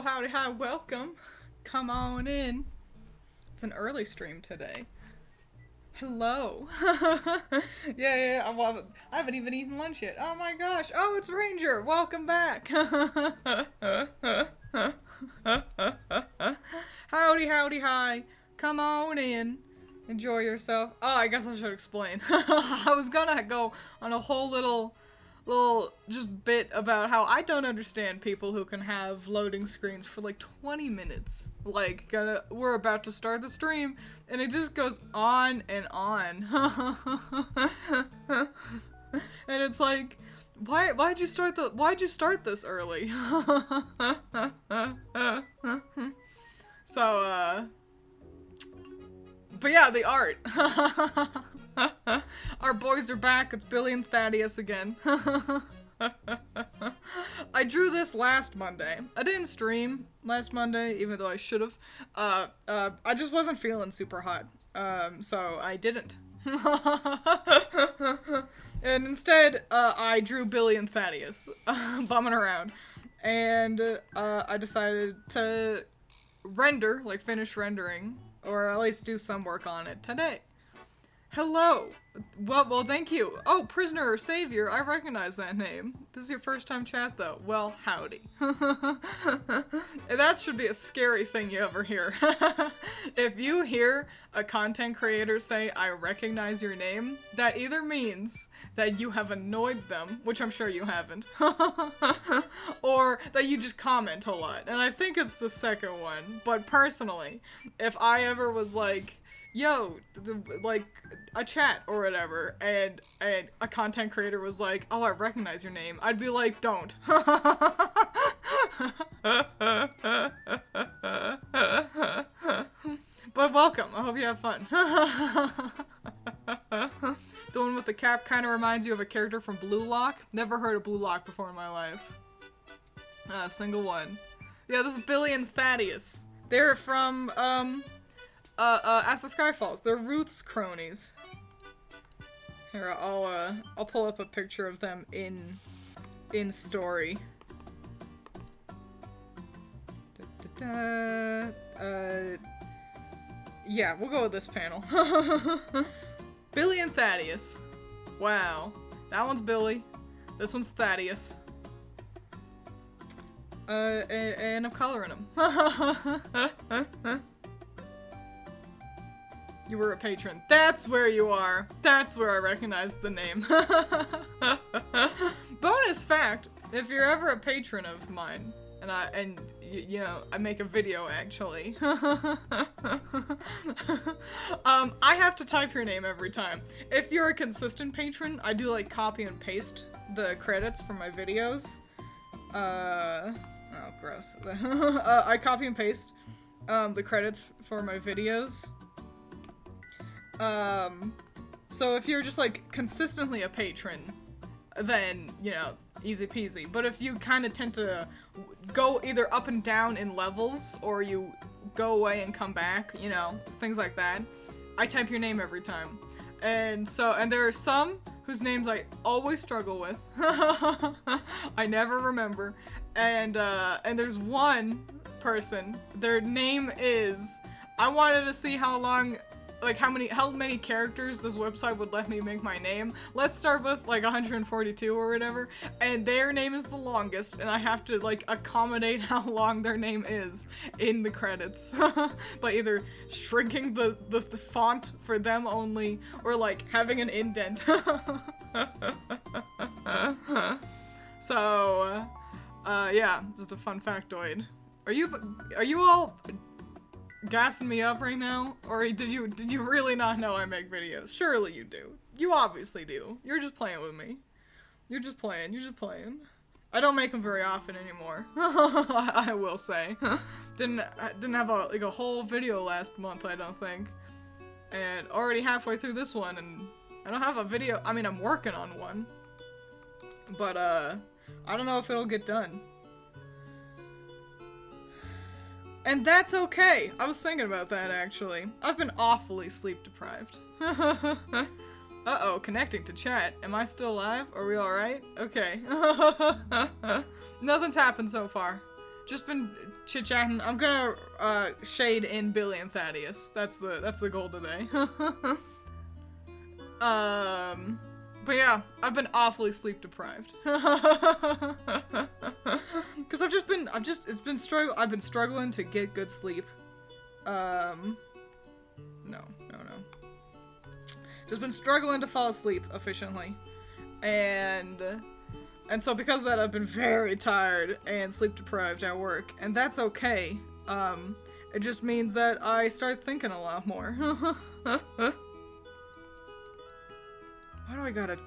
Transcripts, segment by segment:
howdy, hi, welcome. Come on in. It's an early stream today. Hello. Yeah, well, I haven't even eaten lunch yet. Oh my gosh. Oh, it's Ranger. Welcome back. Howdy, howdy, hi. Come on in. Enjoy yourself. Oh, I guess I should explain. I was gonna go on a whole little just bit about how I don't understand people who can have loading screens for like 20 minutes. Like, we're about to start the stream, and it just goes on and on. And it's like, why'd you start this early? So, but yeah, the art. Our boys are back. It's Billy and Thadeaus again. I drew this last Monday. I didn't stream last Monday, even though I should have. I just wasn't feeling super hot. So I didn't. And instead, I drew Billy and Thadeaus, bumming around. And I decided to finish rendering, or at least do some work on it today. Hello. Well, thank you. Oh, Prisoner or Savior, I recognize that name. This is your first time chat, though. Well, howdy. That should be a scary thing you ever hear. If you hear a content creator say, I recognize your name, that either means that you have annoyed them, which I'm sure you haven't, or that you just comment a lot. And I think it's the second one. But personally, if I ever was like, yo, like, a chat or whatever, and a content creator was like, oh, I recognize your name, I'd be like, don't. But welcome, I hope you have fun. The one with the cap kind of reminds you of a character from Blue Lock. Never heard of Blue Lock before in my life. Single one. Yeah, this is Billy and Thadeaus. They're from, As the Sky Falls. They're Ruth's cronies. Here, I'll pull up a picture of them in story. Yeah, we'll go with this panel. Billy and Thadeaus. Wow. That one's Billy. This one's Thadeaus. And I'm coloring them. You were a patron. That's where you are. That's where I recognize the name. Bonus fact, if you're ever a patron of mine, and you know, I make a video actually. I have to type your name every time. If you're a consistent patron, I do like copy and paste the credits from my videos. Oh, gross. I copy and paste the credits for my videos. So if you're just like consistently a patron, then, you know, easy peasy. But if you kind of tend to go either up and down in levels, or you go away and come back, you know, things like that, I type your name every time. And there are some whose names I always struggle with. I never remember. And there's one person, their name is, I wanted to see how long, like how many characters this website would let me make my name. Let's start with like 142 or whatever, and their name is the longest, and I have to like accommodate how long their name is in the credits by either shrinking the font for them only, or like having an indent. So yeah, just a fun factoid. Are you all gassing me up right now? Or did you really not know I make videos? Surely you do. You obviously do. You're just playing with me. You're just playing. I don't make them very often anymore. I will say. Didn't have a whole video last month, I don't think. And already halfway through this one, and I don't have a video. I mean, I'm working on one. But I don't know if it'll get done. And that's okay. I was thinking about that, actually. I've been awfully sleep deprived. Uh-oh, connecting to chat. Am I still live? Are we alright? Okay. Nothing's happened so far. just been chit-chatting. I'm gonna shade in Billy and Thadeaus. That's the goal today. But yeah, I've been awfully sleep deprived. Cause I've been struggling to get good sleep. No. Just been struggling to fall asleep efficiently. And so because of that, I've been very tired and sleep deprived at work, and that's okay. It just means that I start thinking a lot more. Why do I gotta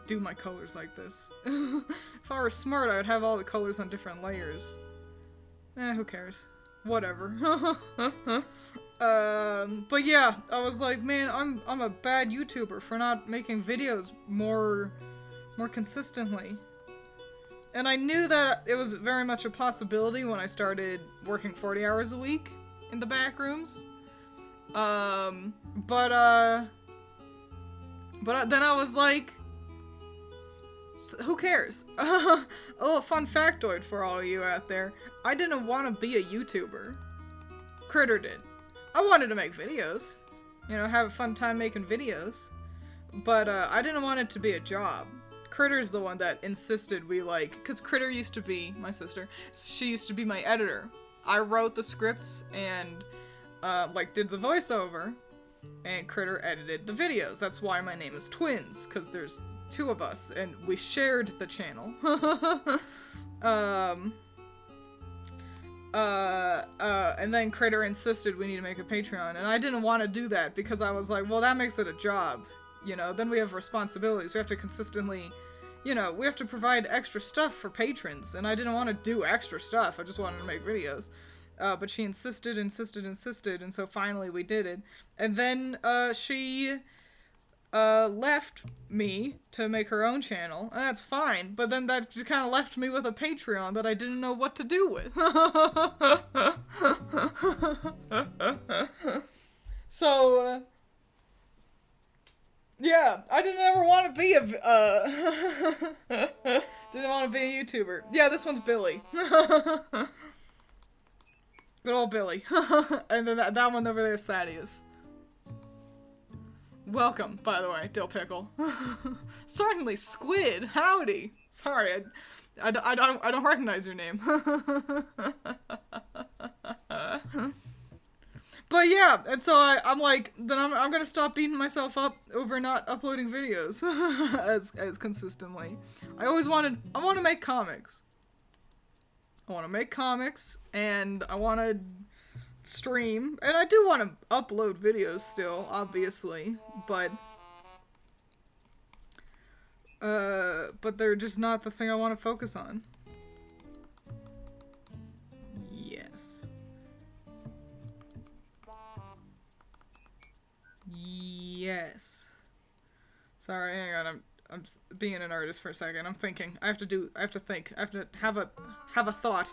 do my colors like this? If I were smart, I would have all the colors on different layers. Who cares? Whatever. But yeah, I was like, man, I'm a bad YouTuber for not making videos more consistently. And I knew that it was very much a possibility when I started working 40 hours a week in the back rooms. But then I was like, who cares? A little fun factoid for all of you out there. I didn't want to be a YouTuber. Critter did. I wanted to make videos. You know, have a fun time making videos. But, I didn't want it to be a job. Critter's the one that insisted we, because Critter used to be, my sister, she used to be my editor. I wrote the scripts and, did the voiceover. And Critter edited the videos. That's why my name is Twiins, because there's two of us, and we shared the channel. And then Critter insisted we need to make a Patreon, and I didn't want to do that, because I was like, well, that makes it a job, you know, then we have responsibilities, we have to consistently, you know, we have to provide extra stuff for patrons, and I didn't want to do extra stuff, I just wanted to make videos. But she insisted, and so finally we did it. And then, she, left me to make her own channel, and that's fine, but then that just kind of left me with a Patreon that I didn't know what to do with. So, yeah, I didn't ever want to be didn't want to be a YouTuber. Yeah, this one's Billy. Good old Billy. And then that one over there is Thadeaus. Welcome, by the way, Dill Pickle. Certainly, Squid. Howdy. Sorry, I don't recognize your name. But yeah, and so I'm like, then I'm gonna stop beating myself up over not uploading videos as consistently. I want to make comics. I want to make comics, and I want to stream, and I do want to upload videos still, obviously, but they're just not the thing I want to focus on. Yes. Yes. Sorry, hang on, I'm being an artist for a second. I'm thinking. I have to think. I have to have a thought.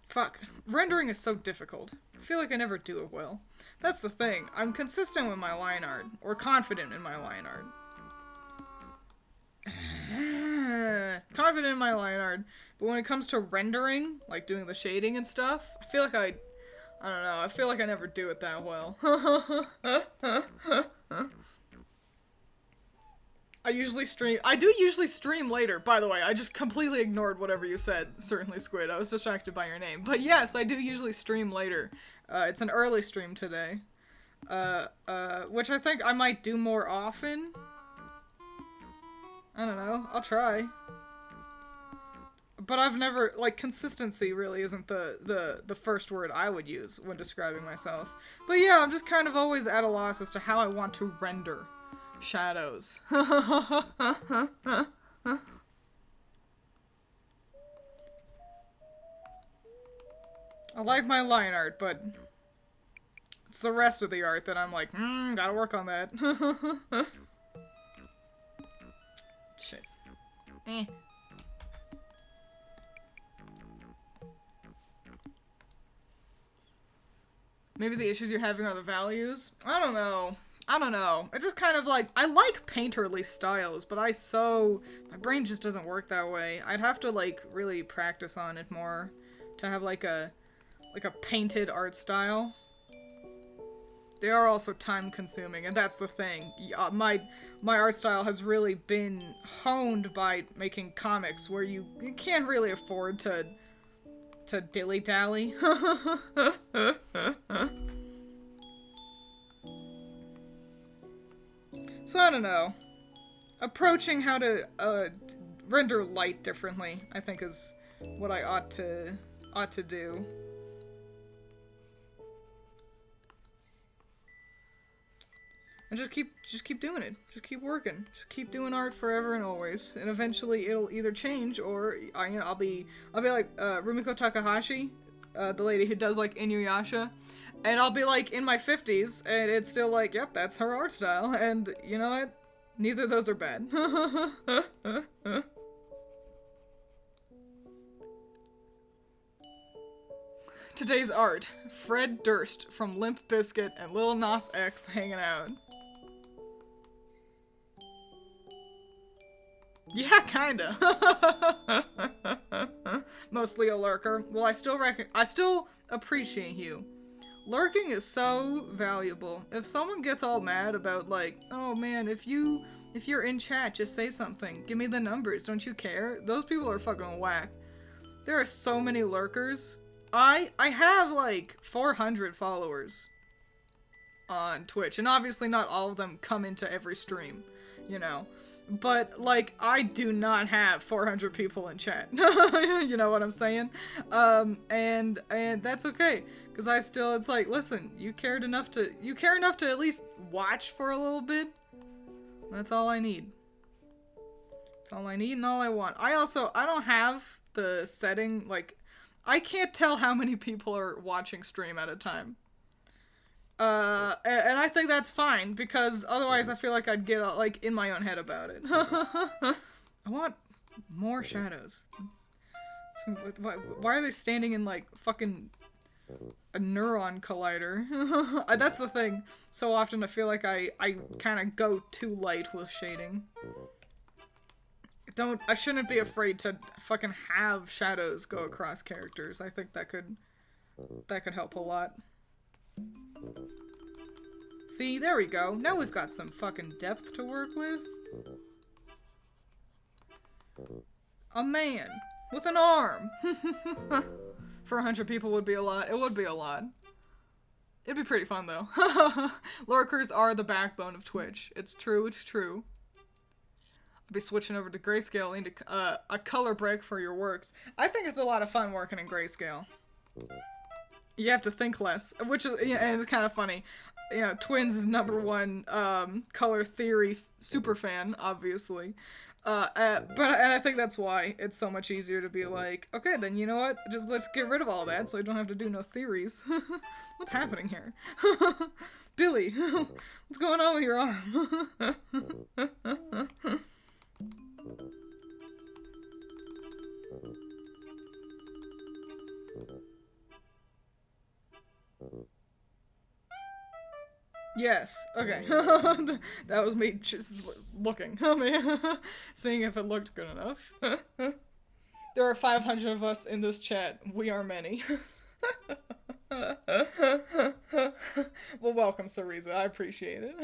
Fuck. Rendering is so difficult. I feel like I never do it well. That's the thing. I'm consistent with my line art, or confident in my line art. Confident in my line art, but when it comes to rendering, like doing the shading and stuff, I feel like I don't know, I feel like I never do it that well. I do usually stream later, by the way. I just completely ignored whatever you said, certainly Squid. I was distracted by your name. But yes, I do usually stream later. It's an early stream today. Which I think I might do more often. I don't know. I'll try. But I've never, consistency really isn't the first word I would use when describing myself. But yeah, I'm just kind of always at a loss as to how I want to render shadows. I like my line art, but it's the rest of the art that I'm like, gotta work on that. Shit. Maybe the issues you're having are the values? I don't know. I don't know. I just kind of like, I like painterly styles, but my brain just doesn't work that way. I'd have to like really practice on it more to have like a painted art style. They are also time consuming, and that's the thing. My art style has really been honed by making comics where you can't really afford to dilly-dally. So I don't know. Approaching how to render light differently, I think, is what I ought to do. And just keep doing it. Just keep working. Just keep doing art forever and always. And eventually it'll either change or I'll be like Rumiko Takahashi, the lady who does like Inuyasha, and I'll be like in my 50s and it's still like, yep, that's her art style. And you know what? Neither of those are bad. Today's art. Fred Durst from Limp Bizkit and Lil Nas X hanging out. Yeah, kinda. Mostly a lurker. Well, I still appreciate you. Lurking is so valuable. If someone gets all mad about like, oh man, if you're in chat, just say something. Give me the numbers. Don't you care? Those people are fucking whack. There are so many lurkers. I have like 400 followers on Twitch, and obviously not all of them come into every stream, you know. But, like, I do not have 400 people in chat. You know what I'm saying? And that's okay. Because it's like, listen, you care enough to at least watch for a little bit. That's all I need. That's all I need and all I want. I don't have the setting, like, I can't tell how many people are watching stream at a time. And I think that's fine, because otherwise I feel like I'd get, like, in my own head about it. I want more shadows. Why are they standing in, like, fucking a neuron collider? That's the thing. So often I feel like I kind of go too light with shading. I shouldn't be afraid to fucking have shadows go across characters. I think that could help a lot. See, there we go. Now we've got some fucking depth to work with. A man with an arm. For 100 people would be a lot. It would be a lot. It'd be pretty fun though. Lurkers are the backbone of Twitch. It's true, it's true. I'll be switching over to grayscale into a color break for your works. I think it's a lot of fun working in grayscale. You have to think less, which is, yeah, and it's kind of funny. You know, Twiins is #1 color theory superfan, obviously. And I think that's why it's so much easier to be like, okay, then you know what? Just let's get rid of all that so I don't have to do no theories. What's happening here? Billy, what's going on with your arm? Yes, okay. That was me just looking. I mean, seeing if it looked good enough. There are 500 of us in this chat. We are many. Well, welcome, Sariza. I appreciate it.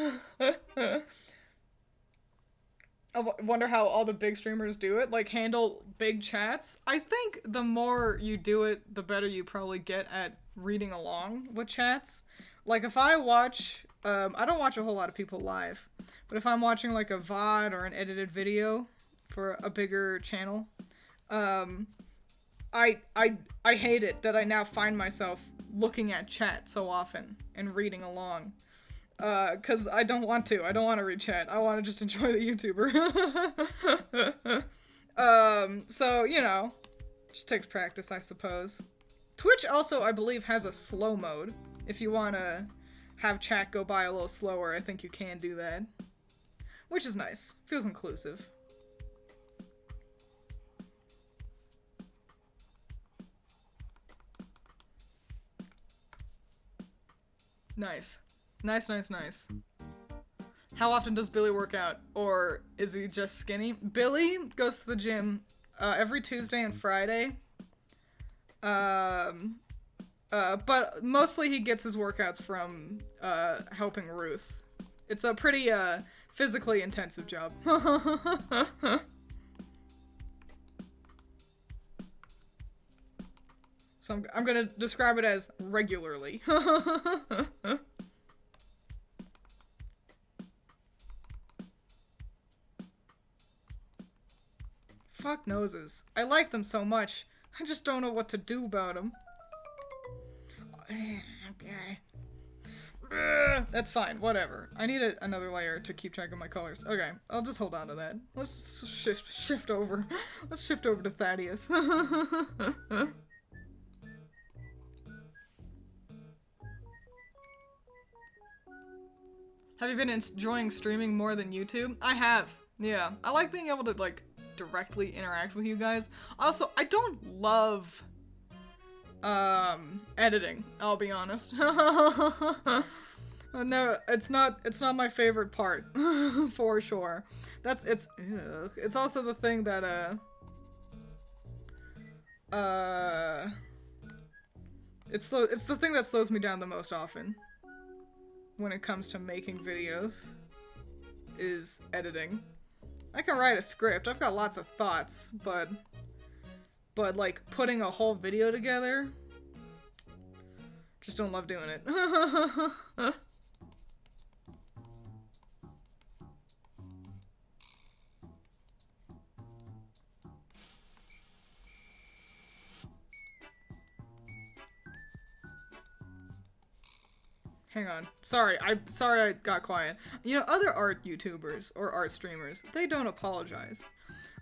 I wonder how all the big streamers do it, like handle big chats. I think the more you do it, the better you probably get at reading along with chats. Like if I watch, I don't watch a whole lot of people live, but if I'm watching like a VOD or an edited video for a bigger channel, I hate it that I now find myself looking at chat so often and reading along. Cause I don't want to. I don't want to read chat. I want to just enjoy the YouTuber. So, you know, just takes practice, I suppose. Twitch also, I believe, has a slow mode. If you want to have chat go by a little slower, I think you can do that. Which is nice. Feels inclusive. Nice. Nice, nice, nice. How often does Billy work out? Or is he just skinny? Billy goes to the gym every Tuesday and Friday. But mostly he gets his workouts from helping Ruth. It's a pretty physically intensive job. So I'm gonna describe it as regularly. Fuck noses. I like them so much. I just don't know what to do about them. Okay. That's fine, whatever. I need another layer to keep track of my colors. Okay, I'll just hold on to that. Let's shift over. Let's shift over to Thadeaus. Have you been enjoying streaming more than YouTube? I have. Yeah, I like being able to like directly interact with you guys. Also, I don't love editing, I'll be honest. No, it's not my favorite part for sure. It's also the thing that it's the thing that slows me down the most often when it comes to making videos is editing. I can write a script. I've got lots of thoughts, but like putting a whole video together, just don't love doing it. Hang on. Sorry I got quiet. You know, other art YouTubers or art streamers, they don't apologize.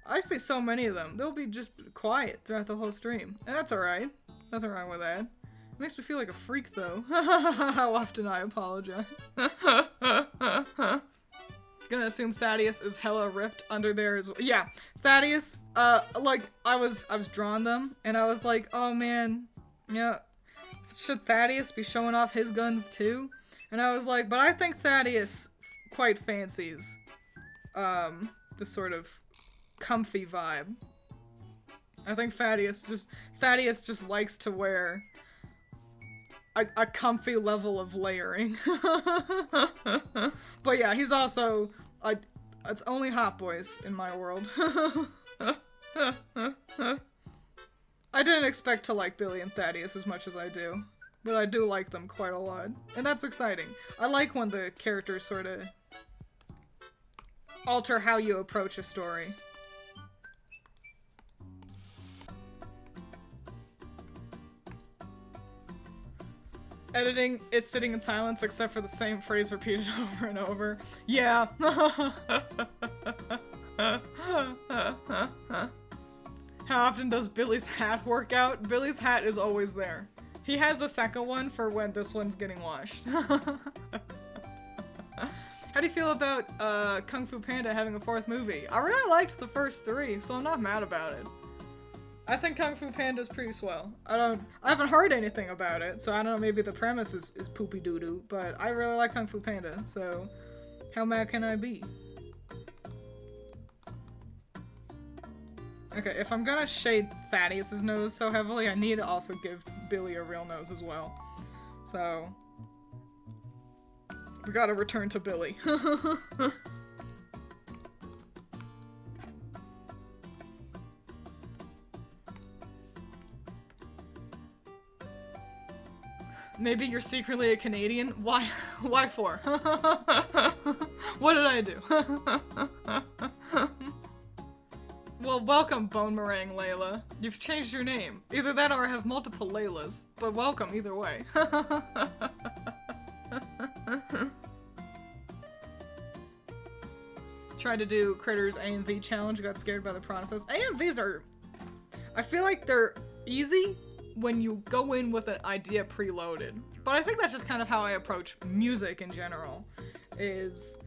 I see so many of them, they'll be just quiet throughout the whole stream. And that's alright. Nothing wrong with that. It makes me feel like a freak though. How often I apologize. Gonna assume Thadeaus is hella ripped under there as well. Yeah, Thadeaus, like, I was drawing them, and I was like, oh man, yeah, should Thadeaus be showing off his guns too? And I was like, but I think Thadeaus quite fancies this sort of comfy vibe. I think Thadeaus just likes to wear a comfy level of layering. But yeah, he's also it's only hot boys in my world. I didn't expect to like Billy and Thadeaus as much as I do, but I do like them quite a lot, and that's exciting. I like when the characters sort of alter how you approach a story. Editing is sitting in silence except for the same phrase repeated over and over. Yeah. How often does Billy's hat work out? Billy's hat is always there. He has a second one for when this one's getting washed. How do you feel about Kung Fu Panda having a fourth movie? I really liked the first three, so I'm not mad about it. I think Kung Fu Panda is pretty swell. I haven't heard anything about it, so I don't know, maybe the premise is poopy doo-doo, but I really like Kung Fu Panda, so how mad can I be? Okay, if I'm gonna shade Thadeaus' nose so heavily, I need to also give Billy a real nose as well. So we gotta return to Billy. Maybe you're secretly a Canadian? Why? Why for? What did I do? Well, welcome, Bone Meringue Layla. You've changed your name. Either that or I have multiple Laylas. But welcome either way. Tried to do Critter's AMV challenge, got scared by the process. AMVs are... I feel like they're easy when you go in with an idea preloaded. But I think that's just kind of how I approach music in general. Is...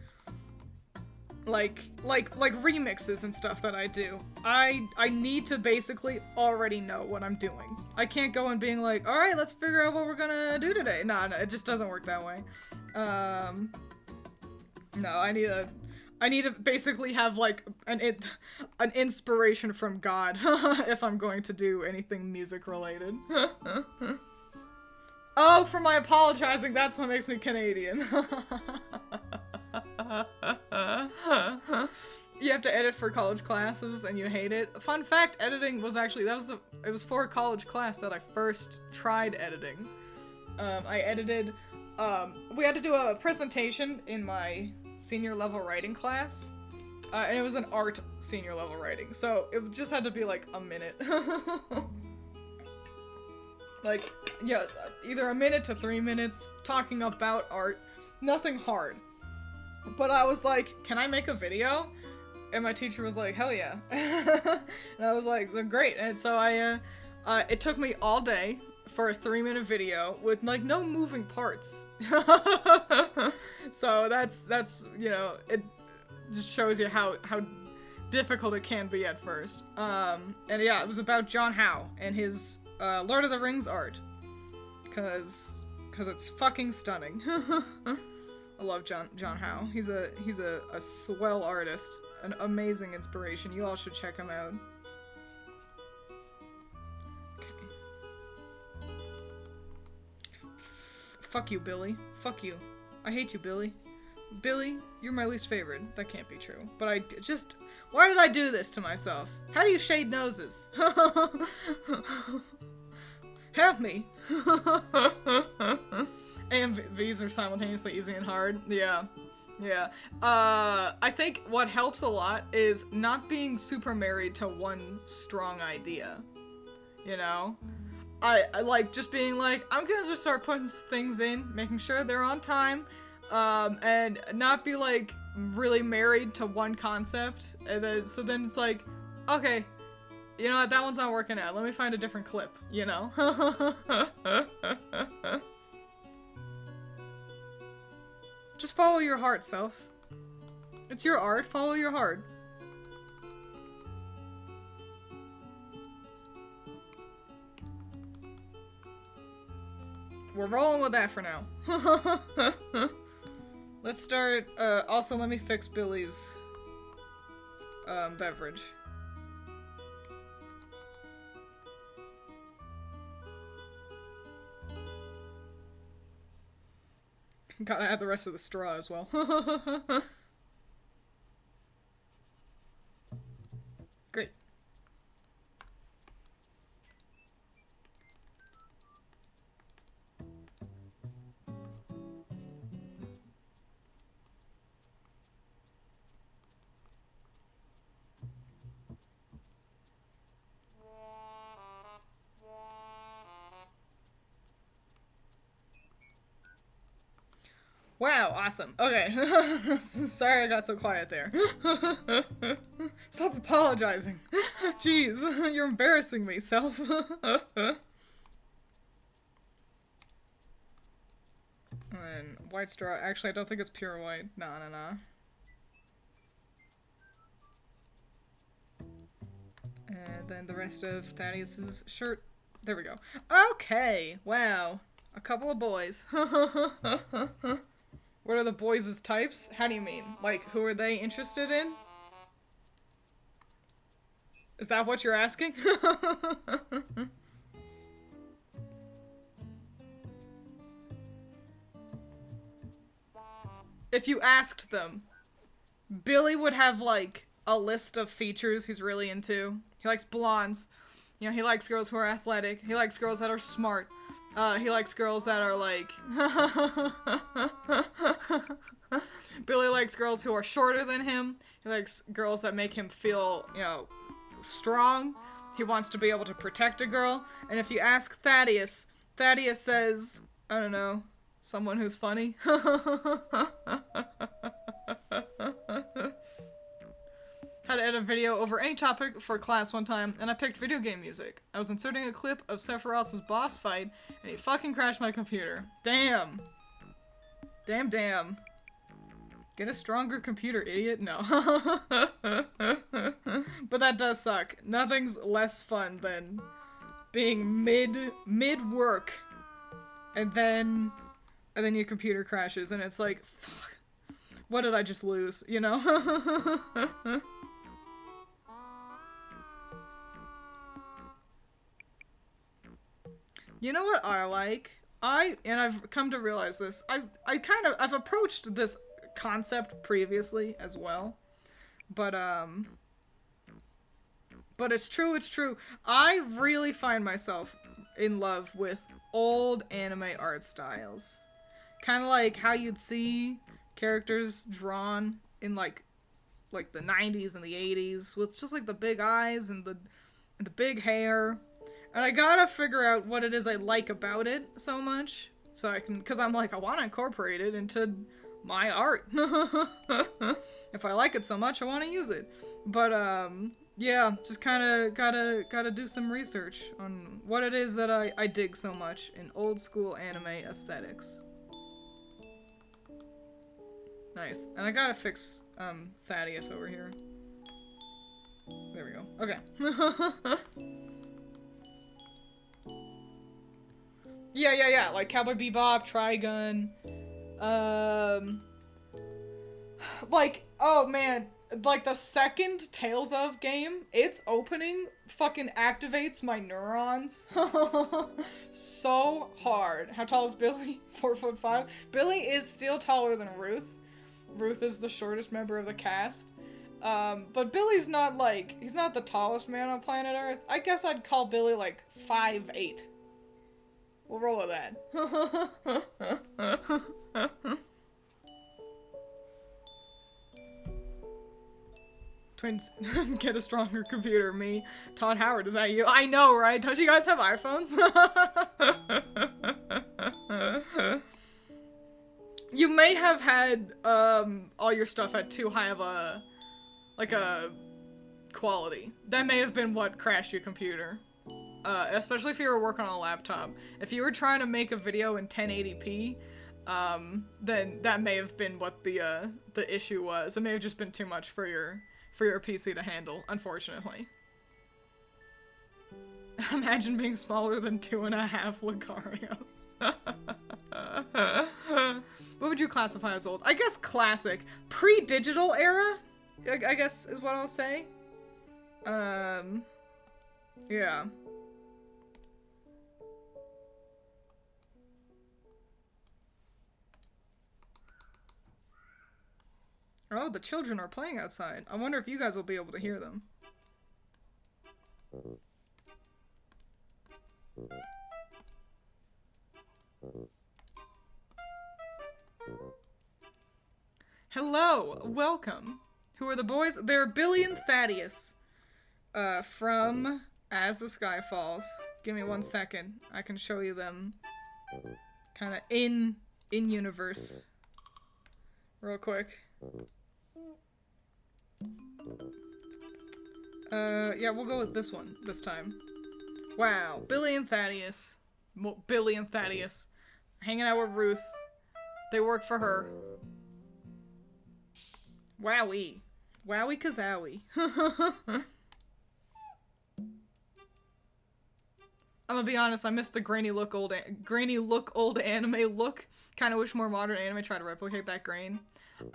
like remixes and stuff that I do. I need to basically already know what I'm doing. I can't go and being like, alright, let's figure out what we're gonna do today. Nah, it just doesn't work that way. No, I need to basically have like an inspiration from God if I'm going to do anything music related. Oh, for my apologizing, that's what makes me Canadian. You have to edit for college classes and you hate it. Fun fact, editing was actually, it was for a college class that I first tried editing. I edited, we had to do a presentation in my senior level writing class, and it was an art senior level writing, so it just had to be like a minute. Like, yeah, either a minute to 3 minutes talking about art, nothing hard. But I was like, can I make a video? And my teacher was like, hell yeah. And I was like, great. And so it took me all day for a 3-minute video with like no moving parts. So that's, you know, it just shows you how difficult it can be at first. And yeah, it was about John Howe and his Lord of the Rings art. Cause it's fucking stunning. I love John Howe. He's a swell artist, an amazing inspiration. You all should check him out. Okay. Fuck you, Billy. Fuck you. I hate you, Billy. Billy, you're my least favorite. That can't be true. But why did I do this to myself? How do you shade noses? Help me. A and V's are simultaneously easy and hard. Yeah. Yeah. I think what helps a lot is not being super married to one strong idea. You know? I like just being like, I'm gonna just start putting things in, making sure they're on time, and not be like really married to one concept. And so then it's like, okay, you know what, that one's not working out. Let me find a different clip, you know? Just follow your heart, self. It's your art, follow your heart. We're rolling with that for now. Let's start, also let me fix Billy's, beverage. Gotta add the rest of the straw as well. Great. Wow, awesome. Okay. Sorry I got so quiet there. Stop apologizing. Jeez, you're embarrassing me, self. And white straw. Actually, I don't think it's pure white. No. And then the rest of Thaddeus's shirt. There we go. Okay, wow. A couple of boys. What are the boys' types? How do you mean? Like, who are they interested in? Is that what you're asking? If you asked them, Billy would have, like, a list of features he's really into. He likes blondes. You know, he likes girls who are athletic. He likes girls that are smart. He likes girls that are like... Billy likes girls who are shorter than him. He likes girls that make him feel, you know, strong. He wants to be able to protect a girl. And if you ask Thaddeus, Thaddeus says, I don't know, someone who's funny. Had to edit a video over any topic for class one time, and I picked video game music. I was inserting a clip of Sephiroth's boss fight, and he fucking crashed my computer. Damn. Damn. Get a stronger computer, idiot. No. But that does suck. Nothing's less fun than being mid-work, and then your computer crashes, and it's like, fuck. what did I just lose, you know? You know what I like? And I've come to realize this, I've approached this concept previously as well, but it's true. I really find myself in love with old anime art styles. Kind of like how you'd see characters drawn in like the 90s and the 80s with just like the big eyes and the big hair. And I gotta figure out what it is I like about it so much, so I can, cause I'm like, I want to incorporate it into my art. If I like it so much, I want to use it. But yeah, just kind of gotta do some research on what it is that I dig so much in old school anime aesthetics. Nice. And I gotta fix Thadeaus over here. There we go. Okay. Yeah, like Cowboy Bebop, Trigun, like, oh man, like the second Tales of game, its opening fucking activates my neurons so hard. How tall is Billy? 4'5". Billy is still taller than Ruth. Ruth is the shortest member of the cast. But Billy's not like, he's not the tallest man on planet Earth. I guess I'd call Billy like 5'8". We'll roll with that. Twins, get a stronger computer. Me, Todd Howard, is that you? I know, right? Don't you guys have iPhones? You may have had all your stuff at too high of a quality. That may have been what crashed your computer. Especially if you were working on a laptop. If you were trying to make a video in 1080p, then that may have been what the issue was. It may have just been too much for your PC to handle, unfortunately. Imagine being smaller than 2.5 Lucarios. What would you classify as old? I guess classic. Pre-digital era, I guess is what I'll say. Yeah. Oh, the children are playing outside. I wonder if you guys will be able to hear them. Hello, welcome. Who are the boys? They're Billy and Thadeaus. From As the Sky Falls. Give me 1 second. I can show you them kind of in universe. Real quick. Yeah, we'll go with this one this time. Wow, Billy and Thadeaus. Billy and Thadeaus. Hanging out with Ruth. They work for her. Wowie. Wowie kazowie. I'm gonna be honest, I missed the grainy look old anime look. Kinda wish more modern anime tried to replicate that grain.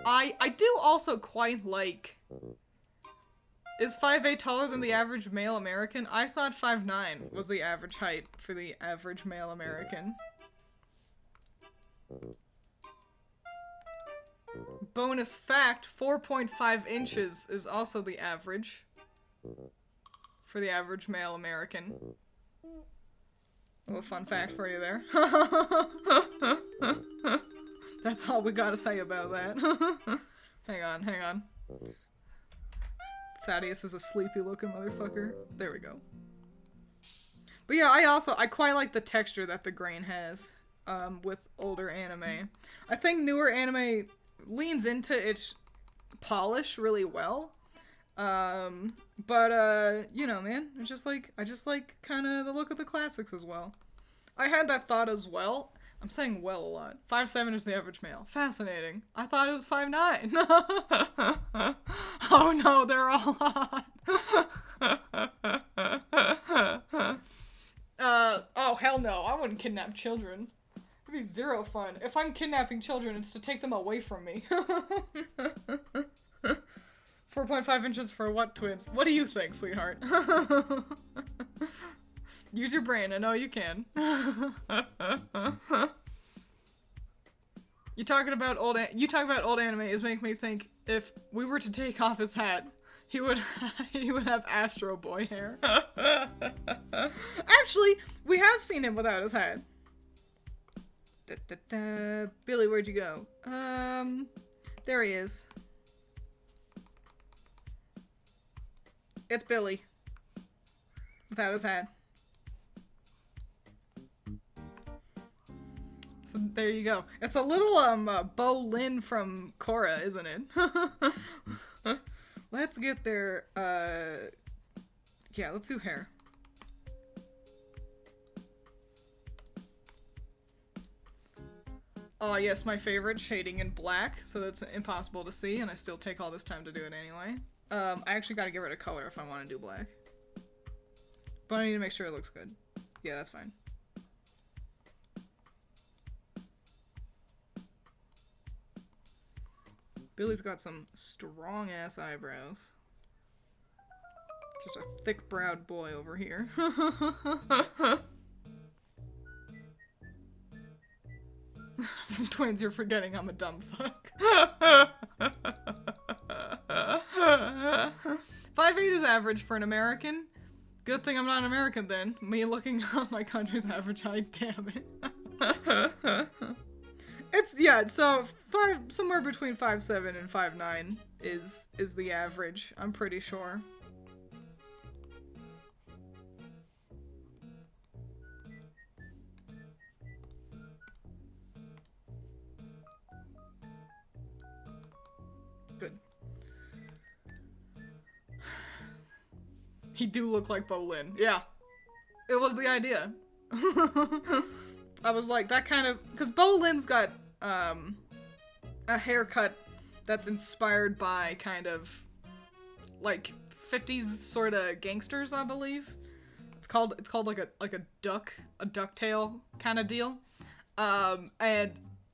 I do also quite like... Is 5'8" taller than the average male American? I thought 5'9" was the average height for the average male American. Bonus fact, 4.5 inches is also the average for the average male American. A little fun fact for you there. That's all we gotta say about that. Hang on. Thadeaus is a sleepy looking motherfucker. There we go. But yeah, I quite like the texture that the grain has with older anime. I think newer anime leans into its polish really well. But you know, man, I just like kind of the look of the classics as well. I had that thought as well. I'm saying well a lot. 5'7" is the average male. Fascinating. I thought it was 5'9". Oh no, they're all hot. Oh hell no, I wouldn't kidnap children. It'd be zero fun. If I'm kidnapping children, it's to take them away from me. 4.5 inches for what, Twiins? What do you think, sweetheart? Use your brain. I know you can. You talk about old anime is making me think if we were to take off his hat, he would have Astro Boy hair. Actually, we have seen him without his hat. Billy, where'd you go? There he is. It's Billy. Without his hat. So there you go. It's a little, Bo Lin from Korra, isn't it? Let's get their, yeah, let's do hair. Oh yes, my favorite, shading in black, so that's impossible to see, and I still take all this time to do it anyway. I actually gotta get rid of color if I want to do black. But I need to make sure it looks good. Yeah, that's fine. Billy's got some strong-ass eyebrows. Just a thick-browed boy over here. Twiins, you're forgetting I'm a dumb fuck. 5'8" is average for an American. Good thing I'm not an American then. Me looking up my country's average height, damn it. It's, yeah, so somewhere between 5'7" and 5'9" is the average, I'm pretty sure. Good. He do look like Bo Lin. Yeah. It was the idea. I was like, that kind of... Because Bo Lin's got, a haircut that's inspired by kind of, like, 50s sort of gangsters, I believe. It's called like a ducktail kind of deal. And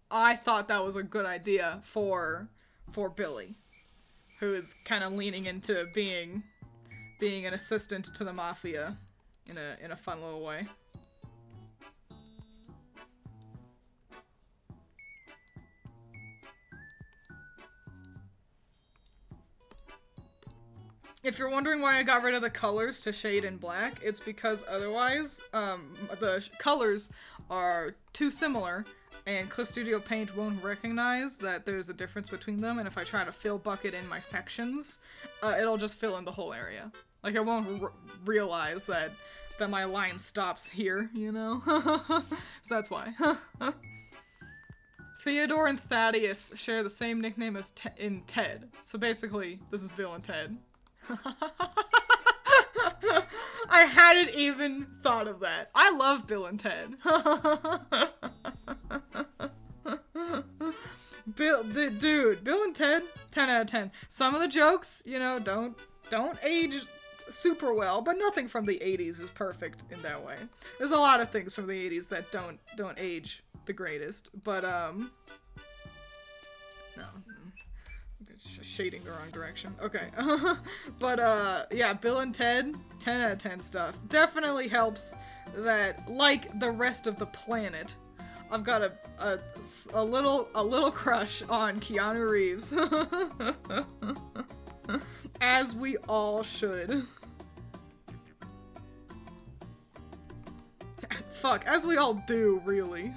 I thought that was a good idea for Billy, who is kind of leaning into being an assistant to the mafia in a fun little way. If you're wondering why I got rid of the colors to shade in black, it's because otherwise, the colors are too similar, and Clip Studio Paint won't recognize that there's a difference between them, and if I try to fill bucket in my sections, it'll just fill in the whole area. Like, I won't realize that my line stops here, you know? So that's why. Theodore and Thadeaus share the same nickname as in Ted. So basically, this is Bill and Ted. I hadn't even thought of that. I love Bill and Ted. Bill and Ted, 10 out of 10. Some of the jokes, you know, don't age super well, but nothing from the 80s is perfect in that way. There's a lot of things from the 80s that don't age the greatest, but no. Shading the wrong direction. Okay. But, yeah, Bill and Ted, 10 out of 10 stuff. Definitely helps that, like the rest of the planet, I've got a little crush on Keanu Reeves. As we all should. Fuck, as we all do, really.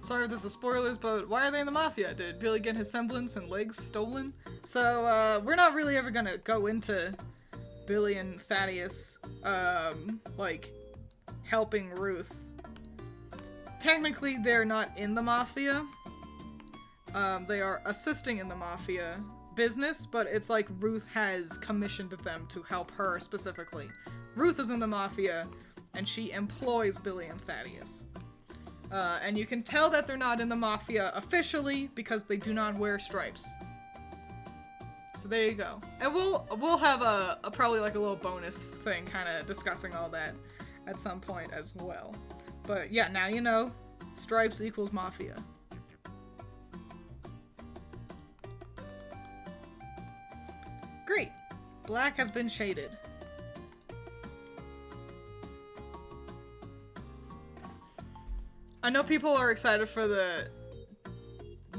Sorry if this is spoilers, but why are they in the Mafia? Did Billy get his semblance and legs stolen? So, we're not really ever gonna go into Billy and Thadeaus, like, helping Ruth. Technically, they're not in the Mafia. They are assisting in the Mafia business, but it's like Ruth has commissioned them to help her specifically. Ruth is in the Mafia, and she employs Billy and Thadeaus. And you can tell that they're not in the Mafia officially because they do not wear stripes. So there you go. And we'll have a probably like a little bonus thing kind of discussing all that at some point as well. But yeah, now you know, stripes equals mafia. Great. Black has been shaded. I know people are excited for the,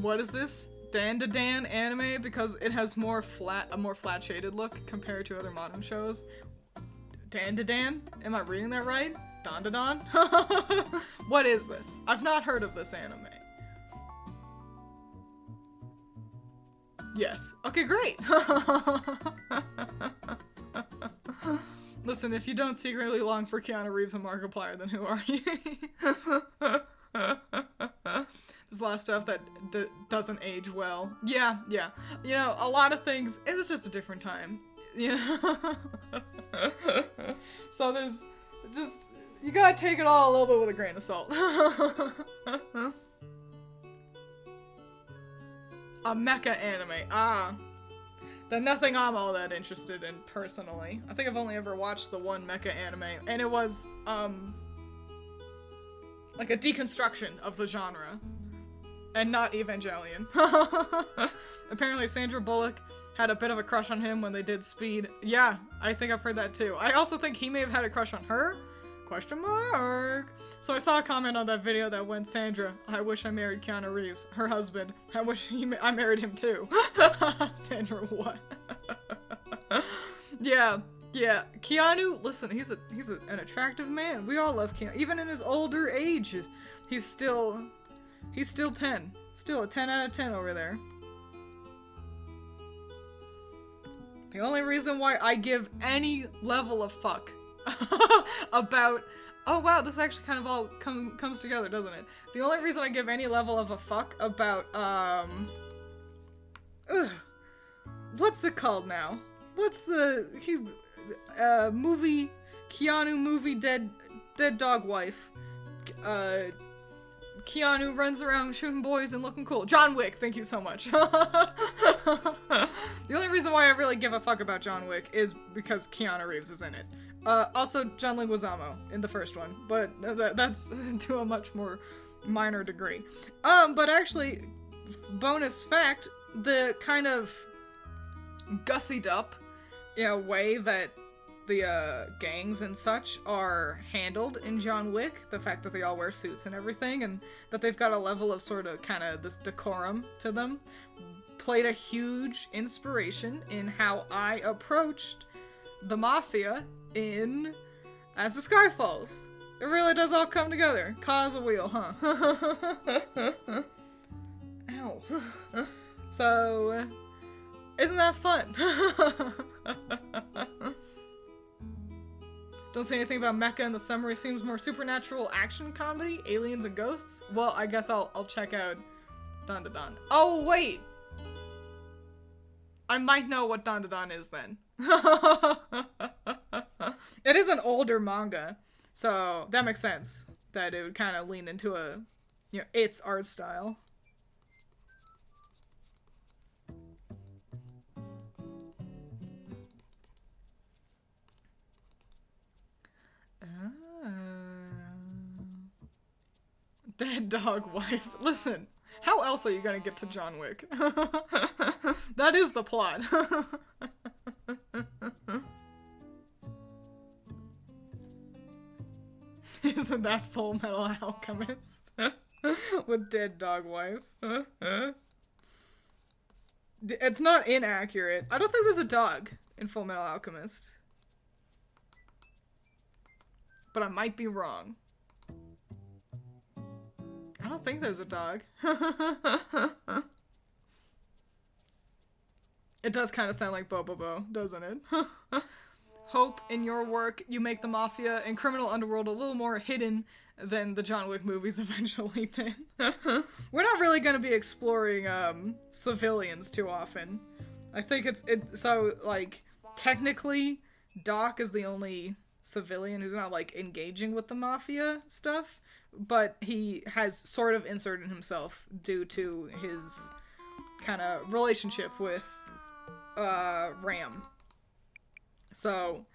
what is this? Dan to Dan anime because it has a more flat shaded look compared to other modern shows. Dan to Dan? Am I reading that right? Don to Don? What is this? I've not heard of this anime. Yes. Okay, great. Listen, if you don't secretly long for Keanu Reeves and Markiplier, then who are you? There's a lot of stuff that doesn't age well. Yeah. You know, a lot of things, it was just a different time. You know? So there's just, you gotta take it all a little bit with a grain of salt. A mecha anime. Then nothing I'm all that interested in, personally. I think I've only ever watched the one mecha anime, and it was, like a deconstruction of the genre. And not Evangelion. Apparently Sandra Bullock had a bit of a crush on him when they did Speed. Yeah, I think I've heard that too. I also think he may have had a crush on her? Question mark. So I saw a comment on that video that went, Sandra, I wish I married Keanu Reeves, her husband. I wish I married him too. Sandra, what? Yeah. Keanu, listen, he's an attractive man. We all love Keanu. Even in his older age, he's still 10. Still a 10 out of 10 over there. The only reason why I give any level of fuck about... Oh wow, this actually kind of all comes together, doesn't it? The only reason I give any level of a fuck about, what's it called now? What's the... Keanu movie Dead Dog Wife. Keanu runs around shooting boys and looking cool. John Wick, thank you so much. The only reason why I really give a fuck about John Wick is because Keanu Reeves is in it. Also John Leguizamo in the first one, but that's to a much more minor degree. But actually, bonus fact, the kind of gussied up, way that the gangs and such are handled in John Wick, the fact that they all wear suits and everything, and that they've got a level of sort of kind of this decorum to them, played a huge inspiration in how I approached the Mafia in As the Sky Falls. It really does all come together. Cause a wheel, huh? Ow. So, isn't that fun? Don't say anything about mecha, and the summary seems more supernatural action comedy, aliens and ghosts. Well, I guess I'll check out Don to Don. Oh wait, I might know what Don to Don is then. It is an older manga, so that makes sense that it would kind of lean into a, its art style. Dead Dog Wife. Listen, how else are you gonna get to John Wick? That is the plot. Isn't that Full Metal Alchemist? With Dead Dog Wife. It's not inaccurate. I don't think there's a dog in Full Metal Alchemist. But I might be wrong. I don't think there's a dog. It does kind of sound like Bobobo, doesn't it? Hope in your work you make the Mafia and criminal underworld a little more hidden than the John Wick movies eventually did. We're not really going to be exploring civilians too often. I think so, like, technically, Doc is the only civilian who's not, like, engaging with the Mafia stuff, but he has sort of inserted himself due to his kind of relationship with Ram. So,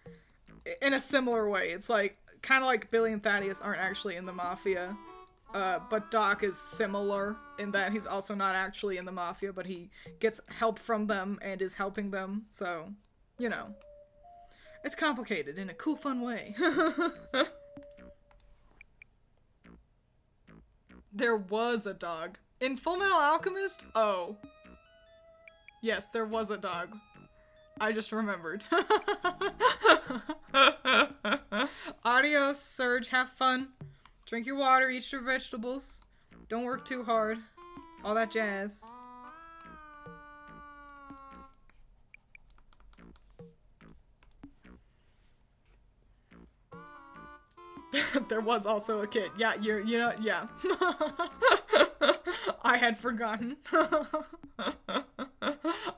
in a similar way, it's like, kind of like Billy and Thaddeus aren't actually in the Mafia, but Doc is similar in that he's also not actually in the Mafia, but he gets help from them and is helping them, so, you know. It's complicated in a cool, fun way. There was a dog. In Fullmetal Alchemist? Oh. Yes, there was a dog. I just remembered. Adios, Surge. Have fun. Drink your water, eat your vegetables. Don't work too hard. All that jazz. There was also a kid. Yeah, you know, yeah. I had forgotten.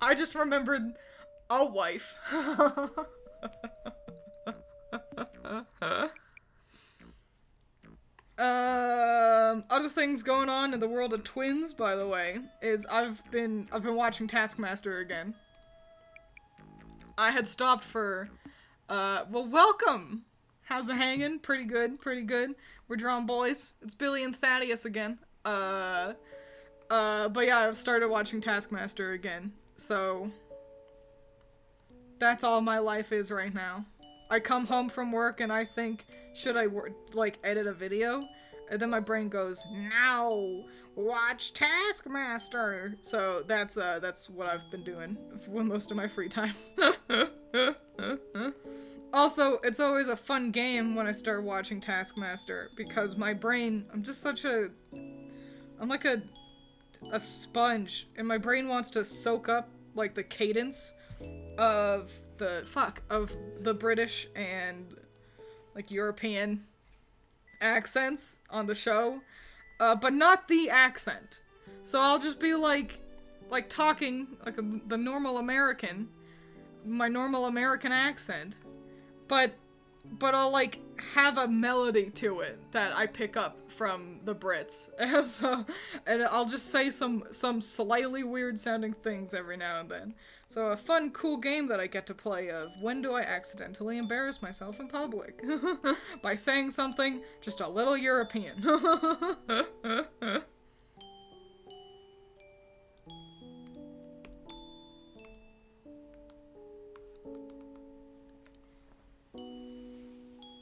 I just remembered a wife. Other things going on in the world of Twiins, by the way, is I've been watching Taskmaster again. I had stopped for, well, welcome! How's it hanging? Pretty good, pretty good. We're Drawin boys. It's Billy and Thadeaus again. But yeah, I've started watching Taskmaster again, so that's all my life is right now. I come home from work and I think, should I, like, edit a video? And then my brain goes, now, watch Taskmaster! So that's what I've been doing for most of my free time. Also, it's always a fun game when I start watching Taskmaster, because my brain, I'm like a sponge, and my brain wants to soak up, like, the cadence of the British and, like, European accents on the show, but not the accent. So I'll just be, like talking, like, the normal American, my normal American accent, but I'll, like, have a melody to it that I pick up from the Brits. And I'll just say some slightly weird sounding things every now and then. So a fun, cool game that I get to play of when do I accidentally embarrass myself in public? By saying something just a little European.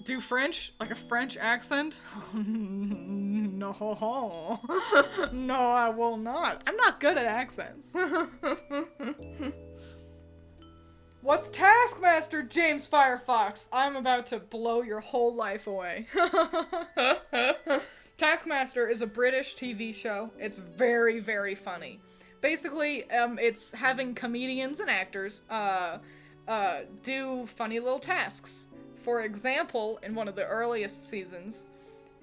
Do French? Like a French accent? No. No, I will not. I'm not good at accents. What's Taskmaster, James Firefox? I'm about to blow your whole life away. Taskmaster is a British TV show. It's very, very funny. Basically, it's having comedians and actors, do funny little tasks. For example, in one of the earliest seasons,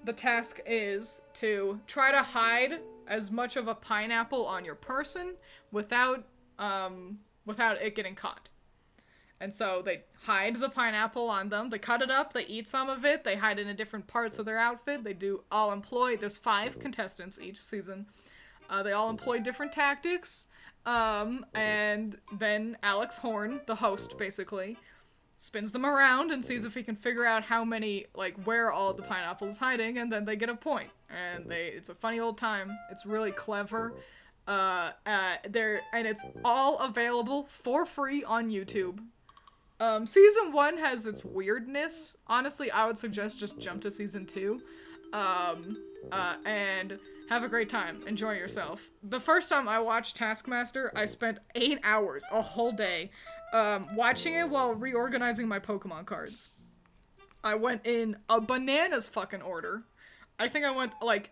the task is to try to hide as much of a pineapple on your person without it getting caught. And so they hide the pineapple on them, they cut it up, they eat some of it, they hide it in different parts of their outfit, they do all employ, there's 5 contestants each season. They all employ different tactics, and then Alex Horn, the host basically, spins them around and sees if he can figure out how many, like, where all the pineapple is hiding, and then they get a point. And it's a funny old time. It's really clever. And it's all available for free on YouTube. Season 1 has its weirdness. Honestly, I would suggest just jump to season 2. And have a great time. Enjoy yourself. The first time I watched Taskmaster, I spent 8 hours, a whole day, watching it while reorganizing my Pokemon cards. I went in a bananas fucking order. I think I went, like,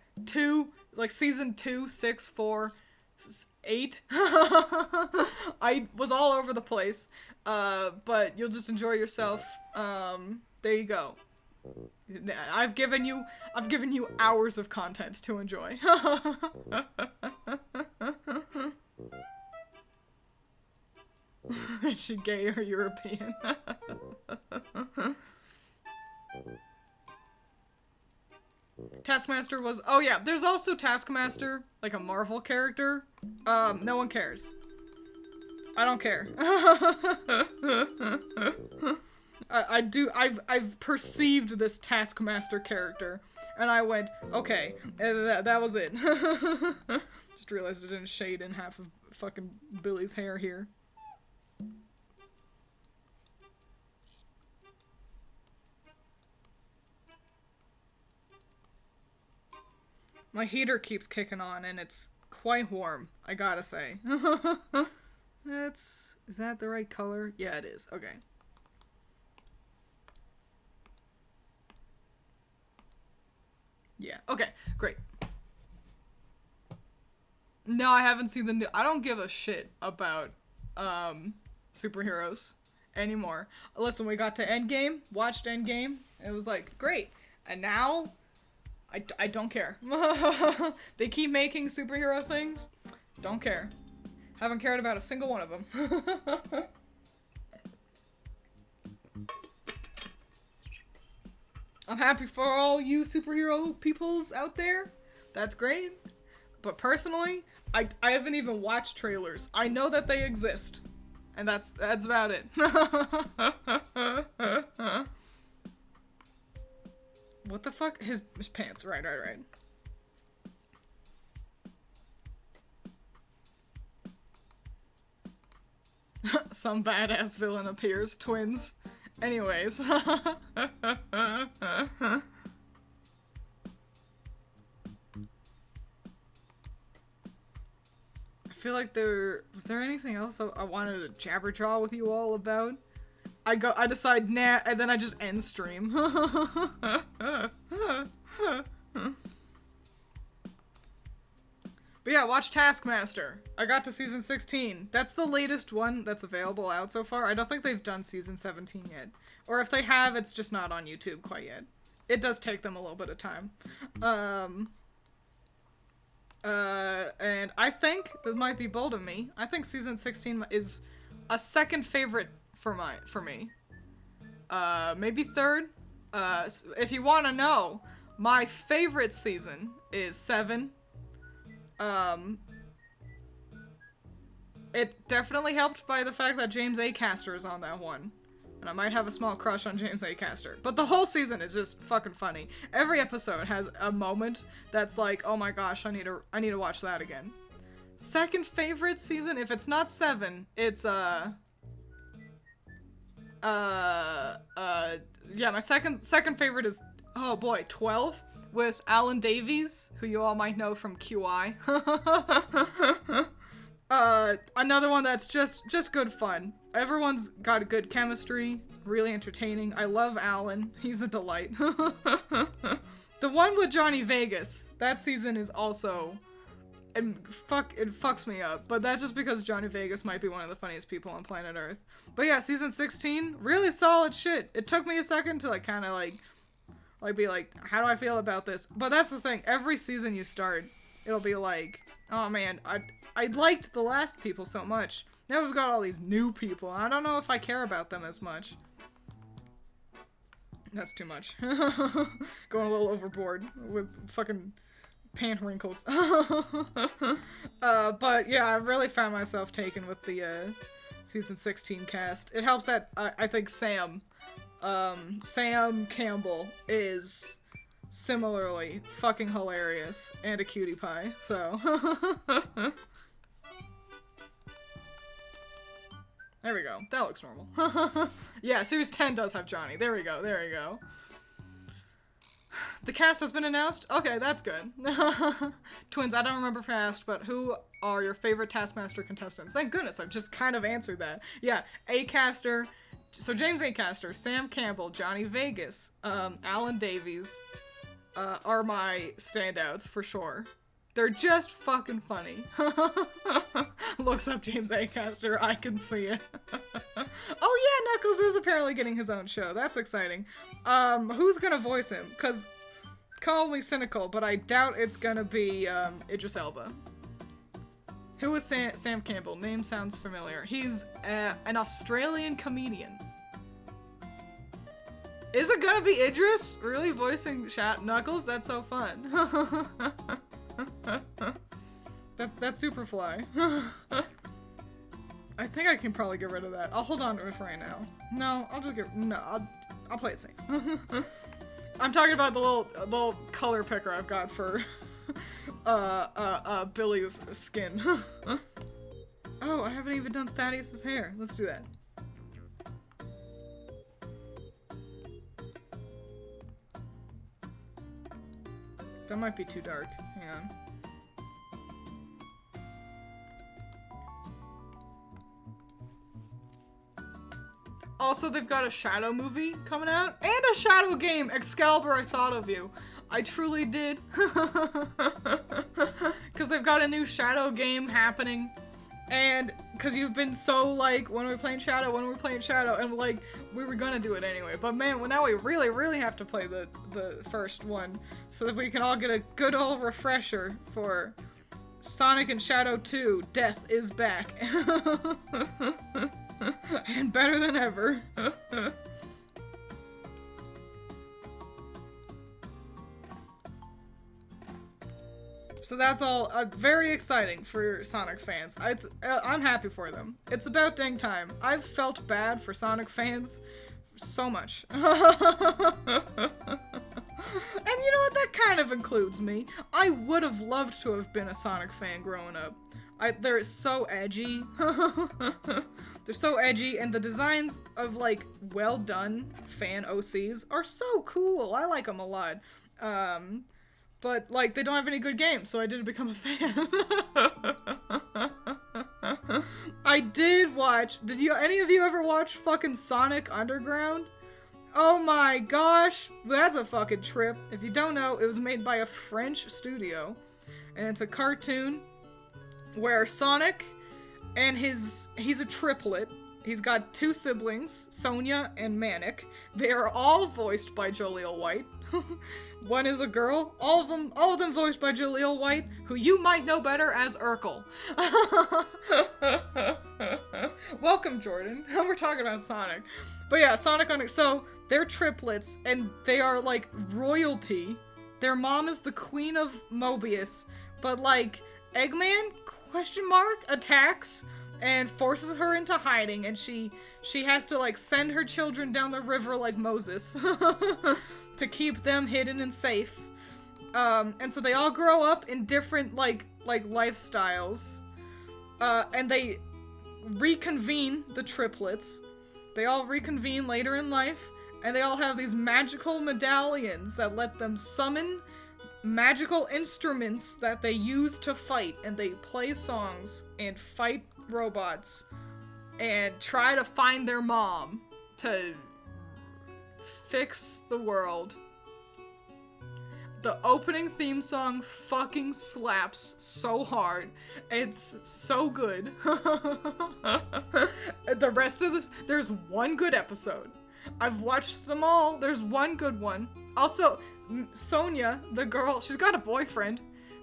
season 2, 6, 4, 8. I was all over the place, but you'll just enjoy yourself. There you go. I've given you hours of content to enjoy. Is she gay or European? Taskmaster was... Oh yeah, there's also Taskmaster, like a Marvel character. No one cares. I don't care. I've perceived this Taskmaster character, and I went, okay, that was it. Just realized I didn't shade in half of fucking Billy's hair here. My heater keeps kicking on, and it's quite warm, I gotta say. Is that the right color? Yeah, it is. Okay. Yeah, okay, great. No, I haven't seen the new. I don't give a shit about superheroes anymore. Listen, we got to Endgame, watched Endgame, and it was like, great. And now, I don't care. They keep making superhero things. Don't care. Haven't cared about a single one of them. I'm happy for all you superhero peoples out there. That's great. But personally, I haven't even watched trailers. I know that they exist. And that's about it. What the fuck? His pants. Right. Some badass villain appears. Twiins. Anyways. I feel like was there anything else I wanted to jabberjaw with you all about? I decide nah, and then I just end stream. But yeah, watch Taskmaster. I got to season 16. That's the latest one that's available out so far. I don't think they've done season 17 yet. Or if they have, it's just not on YouTube quite yet. It does take them a little bit of time. And I think, this might be bold of me, I think season 16 is a second favorite for me. Maybe third. If you want to know, my favorite season is 7. It definitely helped by the fact that James Acaster is on that one. And I might have a small crush on James Acaster. But the whole season is just fucking funny. Every episode has a moment that's like, oh my gosh, I need to watch that again. Second favorite season, if it's not 7, it's yeah, my second favorite is, oh boy, 12 with Alan Davies, who you all might know from QI. Another one that's just good fun. Everyone's got a good chemistry, really entertaining. I love Alan. He's a delight. The one with Johnny Vegas, that season is also, it fucks me up, but that's just because Johnny Vegas might be one of the funniest people on planet Earth. But yeah, season 16, really solid shit. It took me a second to kind of be like, how do I feel about this? But that's the thing, every season you start, it'll be like, oh man, I liked the last people so much. Now we've got all these new people. I don't know if I care about them as much. That's too much. Going a little overboard with fucking pant wrinkles. But yeah, I really found myself taken with the season 16 cast. It helps that I think Sam Campbell is similarly fucking hilarious and a cutie pie, so. There we go. That looks normal. Yeah, series 10 does have Johnny. There we go. The cast has been announced? Okay, that's good. Twiins, I don't remember if I asked, but who are your favorite Taskmaster contestants? Thank goodness, I've just kind of answered that. Yeah, Acaster. So James Acaster, Sam Campbell, Johnny Vegas, Alan Davies are my standouts for sure. They're just fucking funny. Looks up James Acaster, I can see it. Oh yeah, Knuckles is apparently getting his own show. That's exciting. Who's gonna voice him? Cause, call me cynical, but I doubt it's gonna be Idris Elba. Who is Sam Campbell? Name sounds familiar. He's an Australian comedian. Is it gonna be Idris? Really voicing Knuckles? That's so fun. That's Superfly. I think I can probably get rid of that. I'll hold on to it for right now. No, I'll just get, no, I'll play it safe. I'm talking about the little color picker I've got for, Billy's skin. Oh, I haven't even done Thaddeus' hair. Let's do that. That might be too dark. Hang on. Also, they've got a Shadow movie coming out, and a Shadow game! Excalibur, I thought of you. I truly did. Because they've got a new Shadow game happening. And, because you've been so, like, when are we playing Shadow? When are we playing Shadow? And, like, we were gonna do it anyway. But, man, well, now we really, really have to play the first one. So that we can all get a good old refresher for Sonic and Shadow 2, Death is Back. And better than ever. So that's all very exciting for Sonic fans. I'm happy for them. It's about dang time. I've felt bad for Sonic fans so much. And you know what? That kind of includes me. I would have loved to have been a Sonic fan growing up. They're so edgy. They're so edgy, and the designs of, like, well-done fan OCs are so cool. I like them a lot. But, like, they don't have any good games, so I didn't become a fan. I did watch... any of you ever watch fucking Sonic Underground? Oh my gosh! That's a fucking trip. If you don't know, it was made by a French studio. And it's a cartoon where Sonic and he's a triplet. He's got two siblings, Sonia and Manic. They are all voiced by Jaleel White. One is a girl. All of them voiced by Jaleel White, who you might know better as Urkel. Welcome, Jordan. We're talking about Sonic. But yeah, so they're triplets, and they are, like, royalty. Their mom is the Queen of Mobius, but, like, Eggman, attacks and forces her into hiding, and she has to, like, send her children down the river like Moses to keep them hidden and safe. And so they all grow up in different, like lifestyles. And they reconvene, the triplets. They all reconvene later in life, and they all have these magical medallions that let them summon magical instruments that they use to fight, and they play songs and fight robots and try to find their mom to fix the world. The opening theme song fucking slaps so hard. It's so good. The rest of this, there's one good episode. I've watched them all. There's one good one. Also, Sonia, the girl, she's got a boyfriend,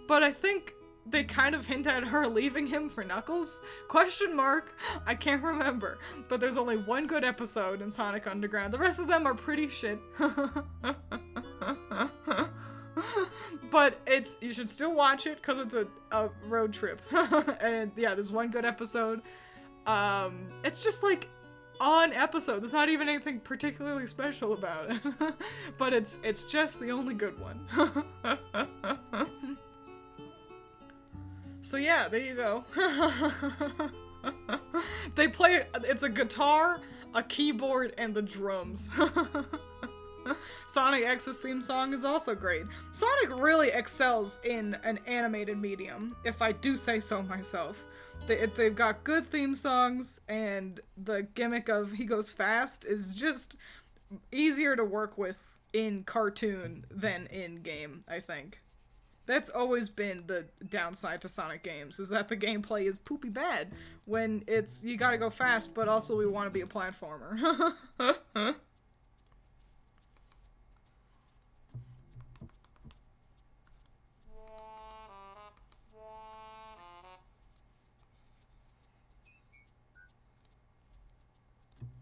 but I think they kind of hint at her leaving him for Knuckles? ? I can't remember. But there's only one good episode in Sonic Underground. The rest of them are pretty shit. But you should still watch it, because it's a road trip. And yeah, there's one good episode. It's just like an episode. There's not even anything particularly special about it. But it's just the only good one. So yeah, there you go. They play, it's a guitar, a keyboard, and the drums. Sonic X's theme song is also great. Sonic really excels in an animated medium, if I do say so myself. They've got good theme songs, and the gimmick of he goes fast is just easier to work with in cartoon than in game, I think. That's always been the downside to Sonic games, is that the gameplay is poopy bad when you gotta go fast, but also we want to be a platformer.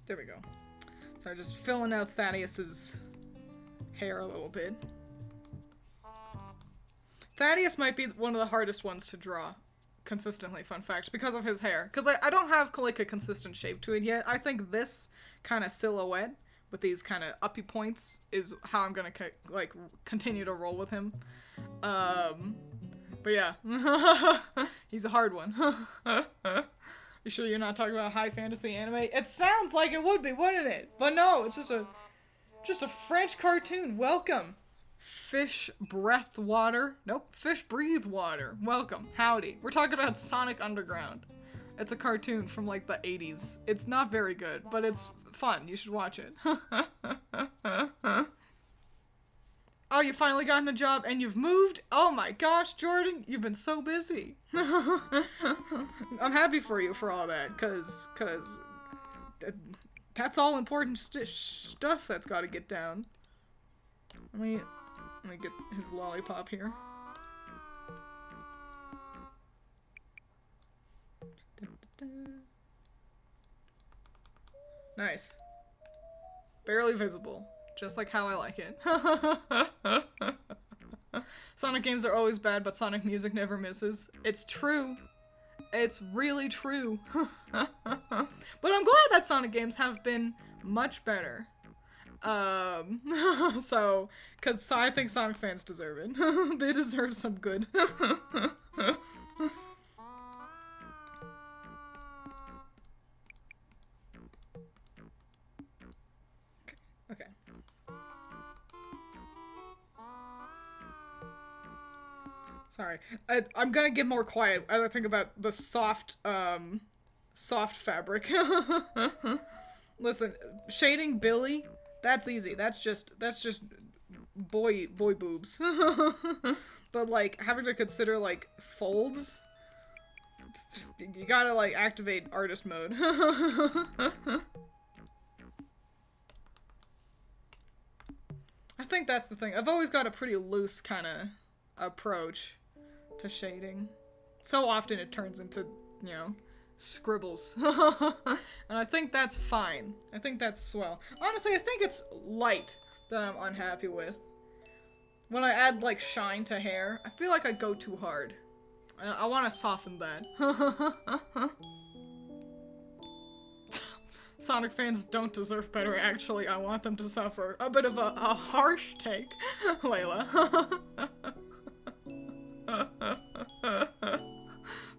There we go. So I'm just filling out Thaddeus's hair a little bit. Thaddeus might be one of the hardest ones to draw, consistently fun fact because of his hair. Because I don't have like a consistent shape to it yet. I think this kind of silhouette with these kind of uppy points is how I'm gonna like continue to roll with him. But yeah, he's a hard one. You sure you're not talking about high fantasy anime? It sounds like it would be, wouldn't it? But no, it's just a French cartoon. Welcome. Fish breath water. Nope, fish breathe water. Welcome. Howdy. We're talking about Sonic Underground. It's a cartoon from like the 80s. It's not very good, but it's fun. You should watch it. Oh, you finally gotten a job and you've moved? Oh my gosh, Jordan, you've been so busy. I'm happy for you for all that, cause that's all important stuff that's gotta get down. Let me get his lollipop here. Nice. Barely visible. Just like how I like it. Sonic games are always bad, but Sonic music never misses. It's true. It's really true. But I'm glad that Sonic games have been much better. So, because I think Sonic fans deserve it. They deserve some good. Okay. Sorry. I'm gonna get more quiet as I think about the soft fabric. Listen, shading Billy, that's easy. That's just boy boobs. But like having to consider like folds, you gotta like activate artist mode. I think that's the thing. I've always got a pretty loose kind of approach to shading. So often it turns into, you know, scribbles. And I think that's fine. I think that's swell. Honestly, I think it's light that I'm unhappy with. When I add, like, shine to hair, I feel like I go too hard. I want to soften that. Sonic fans don't deserve better, actually. I want them to suffer. A bit of a harsh take, Layla.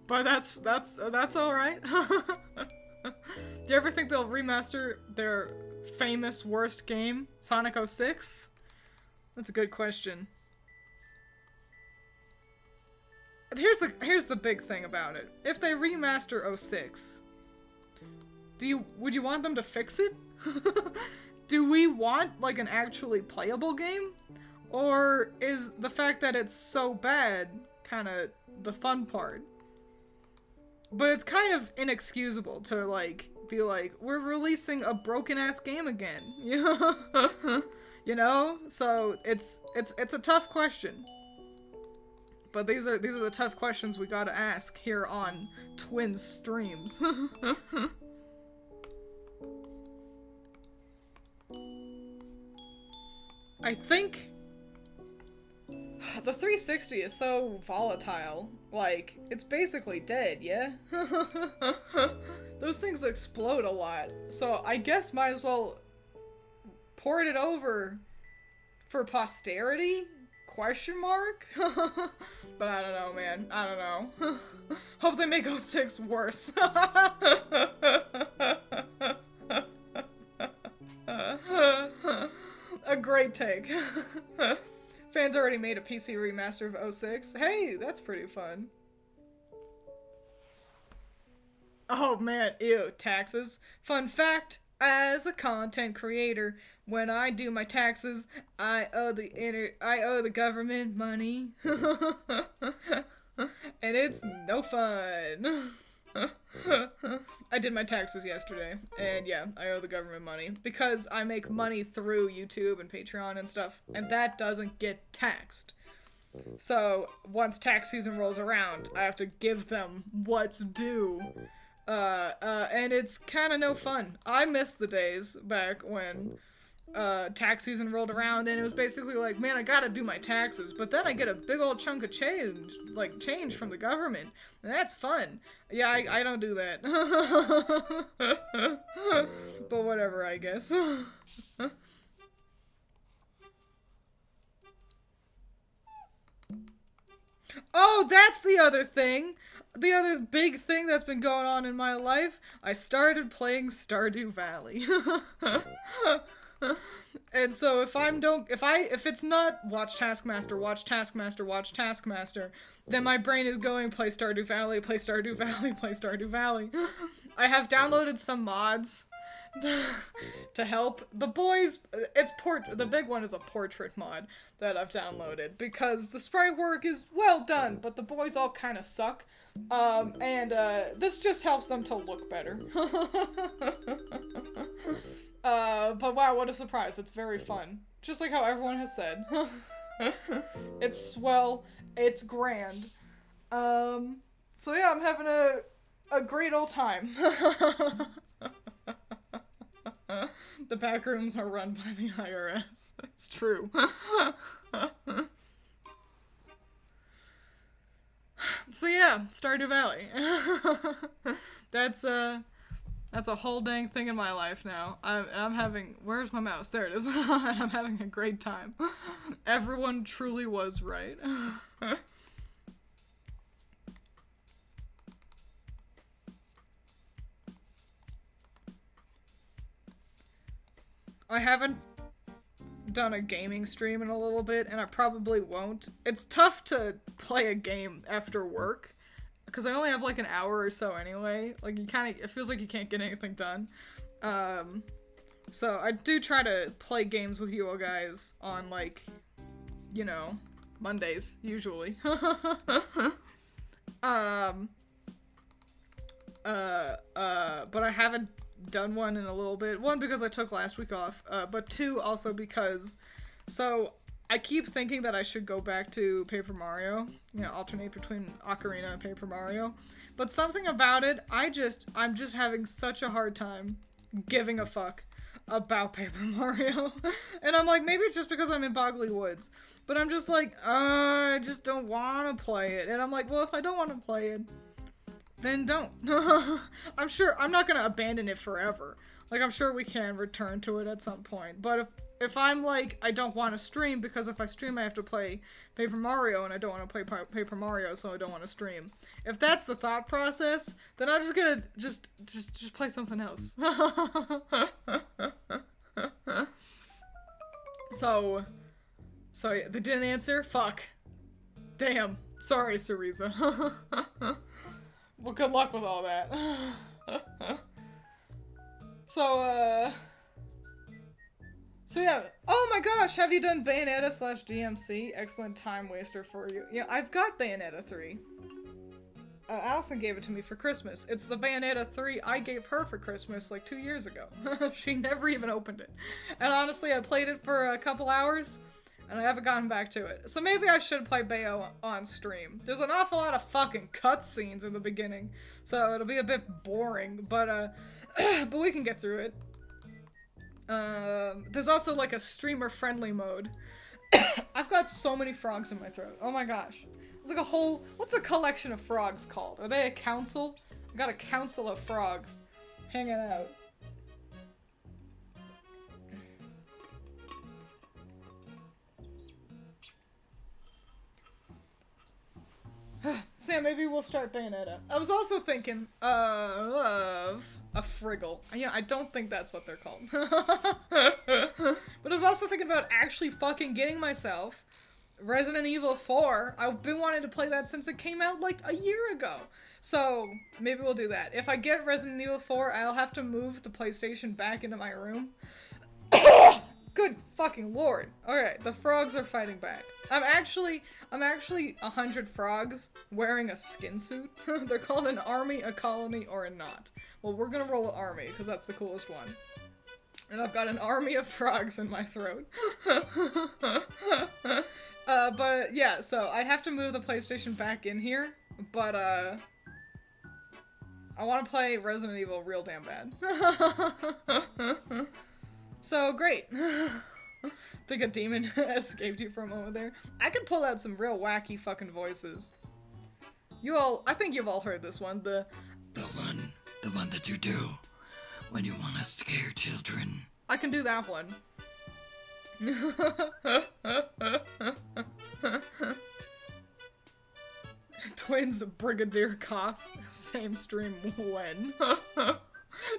But that's alright. Do you ever think they'll remaster their famous worst game, Sonic 06? That's a good question. Here's the big thing about it. If they remaster 06, would you want them to fix it? Do we want like an actually playable game? Or is the fact that it's so bad kind of the fun part? But it's kind of inexcusable to like be like, we're releasing a broken ass game again. You know? So it's a tough question. But these are the tough questions we gotta ask here on Twiins streams. I think the 360 is so volatile. Like, it's basically dead, yeah? Those things explode a lot. So I guess might as well port it over for posterity? Question mark? But I don't know, man. I don't know. Hope they make 06 worse. A great take. Fans already made a PC remaster of 06. Hey, that's pretty fun. Oh man, ew, taxes. Fun fact, as a content creator, when I do my taxes, I owe the government money. And it's no fun. I did my taxes yesterday, and yeah, I owe the government money because I make money through YouTube and Patreon and stuff, and that doesn't get taxed. So once tax season rolls around, I have to give them what's due. And it's kind of no fun. I miss the days back when tax season rolled around, and it was basically like, man, I gotta do my taxes, but then I get a big old chunk of change from the government, and that's fun. Yeah, I don't do that. But whatever, I guess. Oh, that's the other thing. The other big thing that's been going on in my life. I started playing Stardew Valley. And so if it's not watch Taskmaster, then my brain is going play Stardew Valley, play Stardew Valley, play Stardew Valley. I have downloaded some mods to help the boys. The big one is a portrait mod that I've downloaded because the sprite work is well done, but the boys all kind of suck. This just helps them to look better. But wow, what a surprise. It's very fun. Just like how everyone has said. It's swell. It's grand. So yeah, I'm having a great old time. The back rooms are run by the IRS. It's true. So yeah, Stardew Valley. That's a whole dang thing in my life now. I'm having... Where's my mouse? There it is. I'm having a great time. Everyone truly was right. I haven't done a gaming stream in a little bit, and I probably won't. It's tough to play a game after work, because I only have like an hour or so anyway. Like, it feels like you can't get anything done. So I do try to play games with you all guys on, like, you know, Mondays, usually. But I haven't done one in a little bit. One, because I took last week off, but two, also because, so I keep thinking that I should go back to Paper Mario, you know, alternate between Ocarina and Paper Mario, but something about it, I'm just having such a hard time giving a fuck about Paper Mario, and I'm like, maybe it's just because I'm in Boggly Woods, but I'm just like, I just don't want to play it, and I'm like, well, if I don't want to play it, then don't. I'm sure I'm not gonna abandon it forever. Like, I'm sure we can return to it at some point. But if I'm like, I don't want to stream, because if I stream I have to play Paper Mario, and I don't want to play Paper Mario, so I don't want to stream. If that's the thought process, then I'm just gonna just play something else. So yeah, they didn't answer? Fuck. Damn. Sorry, Cereza. Well, good luck with all that. So yeah. Oh my gosh, have you done Bayonetta/DMC? Excellent time waster for you. Yeah, I've got Bayonetta 3. Allison gave it to me for Christmas. It's the Bayonetta 3 I gave her for Christmas like 2 years ago. She never even opened it. And honestly, I played it for a couple hours, and I haven't gotten back to it. So maybe I should play Bayo on stream. There's an awful lot of fucking cutscenes in the beginning, so it'll be a bit boring, but but we can get through it. There's also like a streamer-friendly mode. I've got so many frogs in my throat. Oh my gosh. It's like a whole... What's a collection of frogs called? Are they a council? I got a council of frogs hanging out. So yeah, maybe we'll start Bayonetta. I was also thinking of a Friggle. Yeah, I don't think that's what they're called. But I was also thinking about actually fucking getting myself Resident Evil 4. I've been wanting to play that since it came out like a year ago. So maybe we'll do that. If I get Resident Evil 4, I'll have to move the PlayStation back into my room. Good fucking lord. Alright, the frogs are fighting back. I'm actually 100 frogs wearing a skin suit. They're called an army, a colony, or a knot. Well, we're gonna roll an army, because that's the coolest one. And I've got an army of frogs in my throat. But yeah, so I'd have to move the PlayStation back in here, but I want to play Resident Evil real damn bad. So, great. Think a demon escaped you for a moment there. I could pull out some real wacky fucking voices. I think you've all heard this one, the one that you do when you want to scare children. I can do that one. Twiins Brigadier Cough. Same stream when.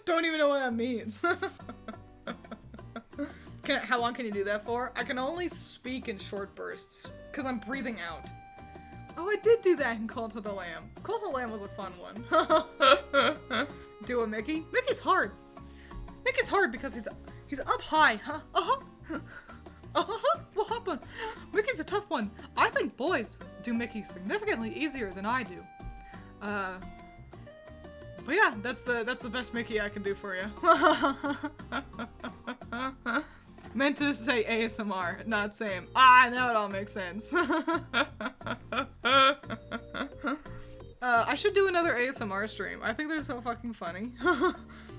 Don't even know what that means. How long can you do that for? I can only speak in short bursts, because I'm breathing out. Oh, I did do that in Call to the Lamb. Call to the Lamb was a fun one. Do a Mickey? Mickey's hard. Mickey's hard because he's up high, huh? What happened? Mickey's a tough one. I think boys do Mickey significantly easier than I do. But yeah, that's the best Mickey I can do for you. Meant to say ASMR, not same. Now it all makes sense. I should do another ASMR stream. I think they're so fucking funny.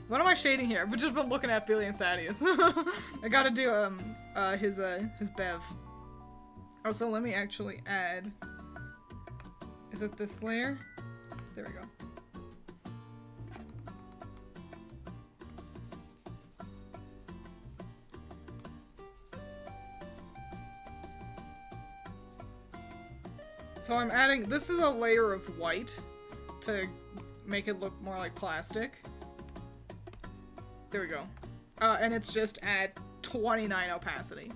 What am I shading here? I've just been looking at Billy and Thadeaus. I gotta do his bev. Oh, so let me actually add. Is it this layer? There we go. So I'm adding, this is a layer of white to make it look more like plastic. There we go. And it's just at 29 opacity.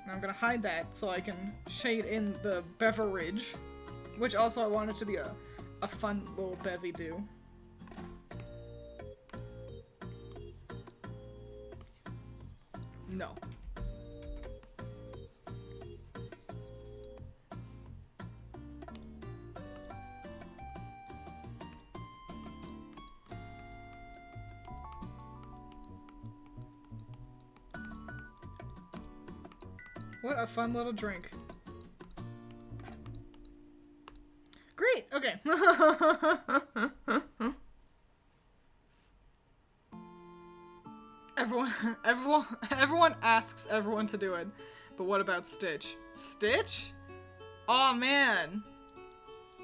Now I'm gonna hide that so I can shade in the beverage, which also I want it to be a fun little bevy do. No. What a fun little drink. Great, okay. Everyone asks everyone to do it. But what about Stitch? Stitch? Aw, man.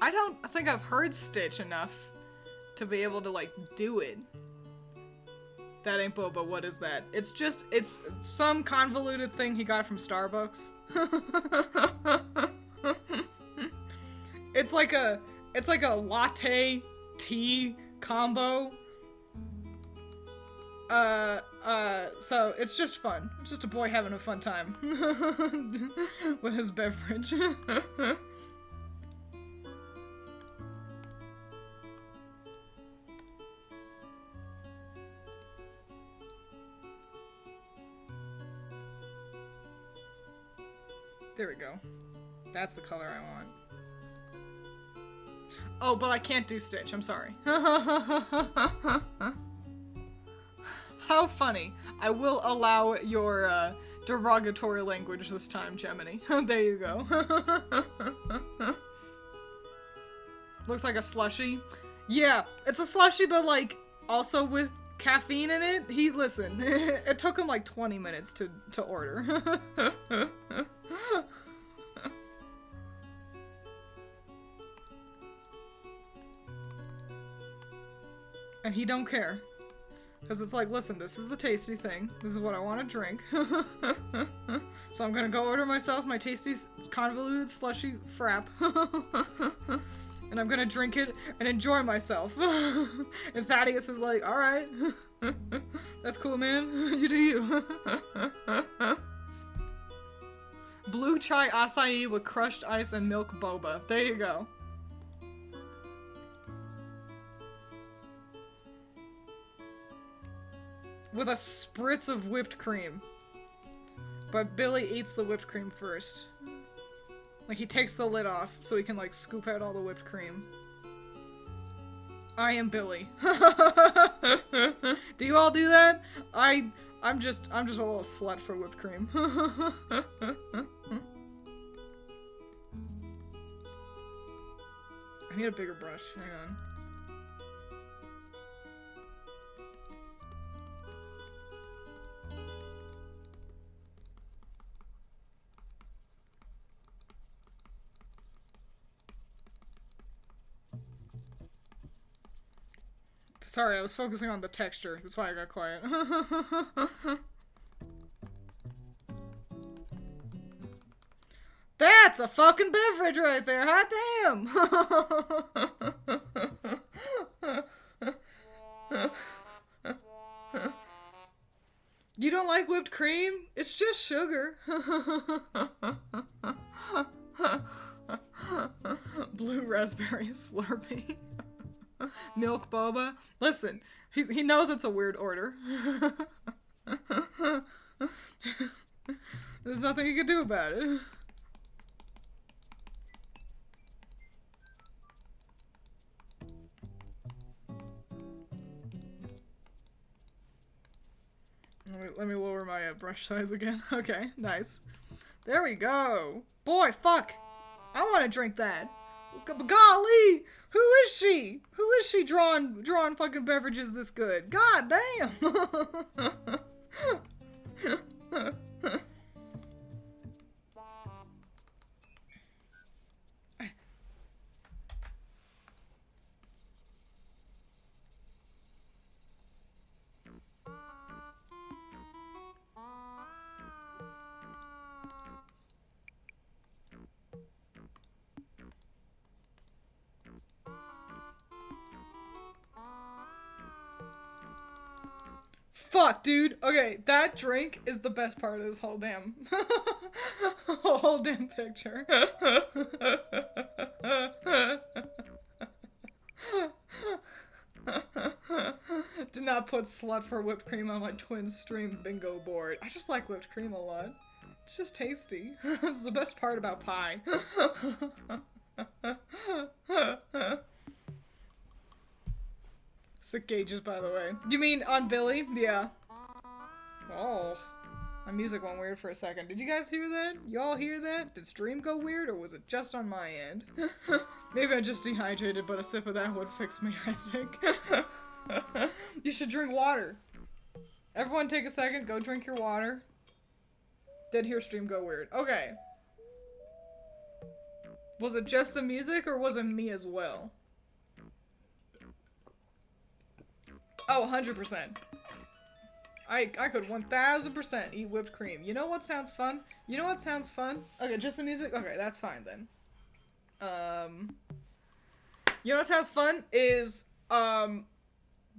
I don't think I've heard Stitch enough to be able to, like, do it. That ain't Boba, what is that? It's some convoluted thing he got from Starbucks. It's like a latte tea combo. So it's just fun. It's just a boy having a fun time with his beverage. There we go. That's the color I want. Oh, but I can't do Stitch. I'm sorry. How funny. I will allow your derogatory language this time, Gemini. There you go. Looks like a slushie. Yeah, it's a slushie, but like also with caffeine in it. Listen, it took him like 20 minutes to order. And he don't care. Because it's like, listen, this is the tasty thing. This is what I want to drink. So I'm gonna go order myself my tasty convoluted slushy frap. And I'm gonna drink it and enjoy myself. And Thadeaus is like, alright. That's cool, man. You do you. Blue chai acai with crushed ice and milk boba. There you go. With a spritz of whipped cream. But Billy eats the whipped cream first. Like, he takes the lid off so he can, like, scoop out all the whipped cream. I am Billy. Do you all do that? I'm just a little slut for whipped cream. I need a bigger brush. Hang on. Sorry, I was focusing on the texture. That's why I got quiet. That's a fucking beverage right there. Hot damn. You don't like whipped cream? It's just sugar. Blue raspberry Slurpee. Milk boba. Listen, he knows it's a weird order. There's nothing he can do about it. Let me lower my brush size again. Okay, nice. There we go. Boy, fuck. I want to drink that. Golly! Who is she? Who is she drawing fucking beverages this good? God damn! Fuck, dude. Okay, that drink is the best part of this whole damn picture. Did not put slut for whipped cream on my Twiins stream bingo board. I just like whipped cream a lot. It's just tasty. It's the best part about pie. Sick gauges, by the way. You mean on Billy? Yeah. Oh. My music went weird for a second. Did you guys hear that? Y'all hear that? Did stream go weird, or was it just on my end? Maybe I just dehydrated, but a sip of that would fix me, I think. You should drink water. Everyone take a second, go drink your water. Did hear stream go weird. Okay. Was it just the music, or was it me as well? Oh, 100%. I could 1000% eat whipped cream. You know what sounds fun? You know what sounds fun? Okay, just the music? Okay, that's fine then. You know what sounds fun? Is,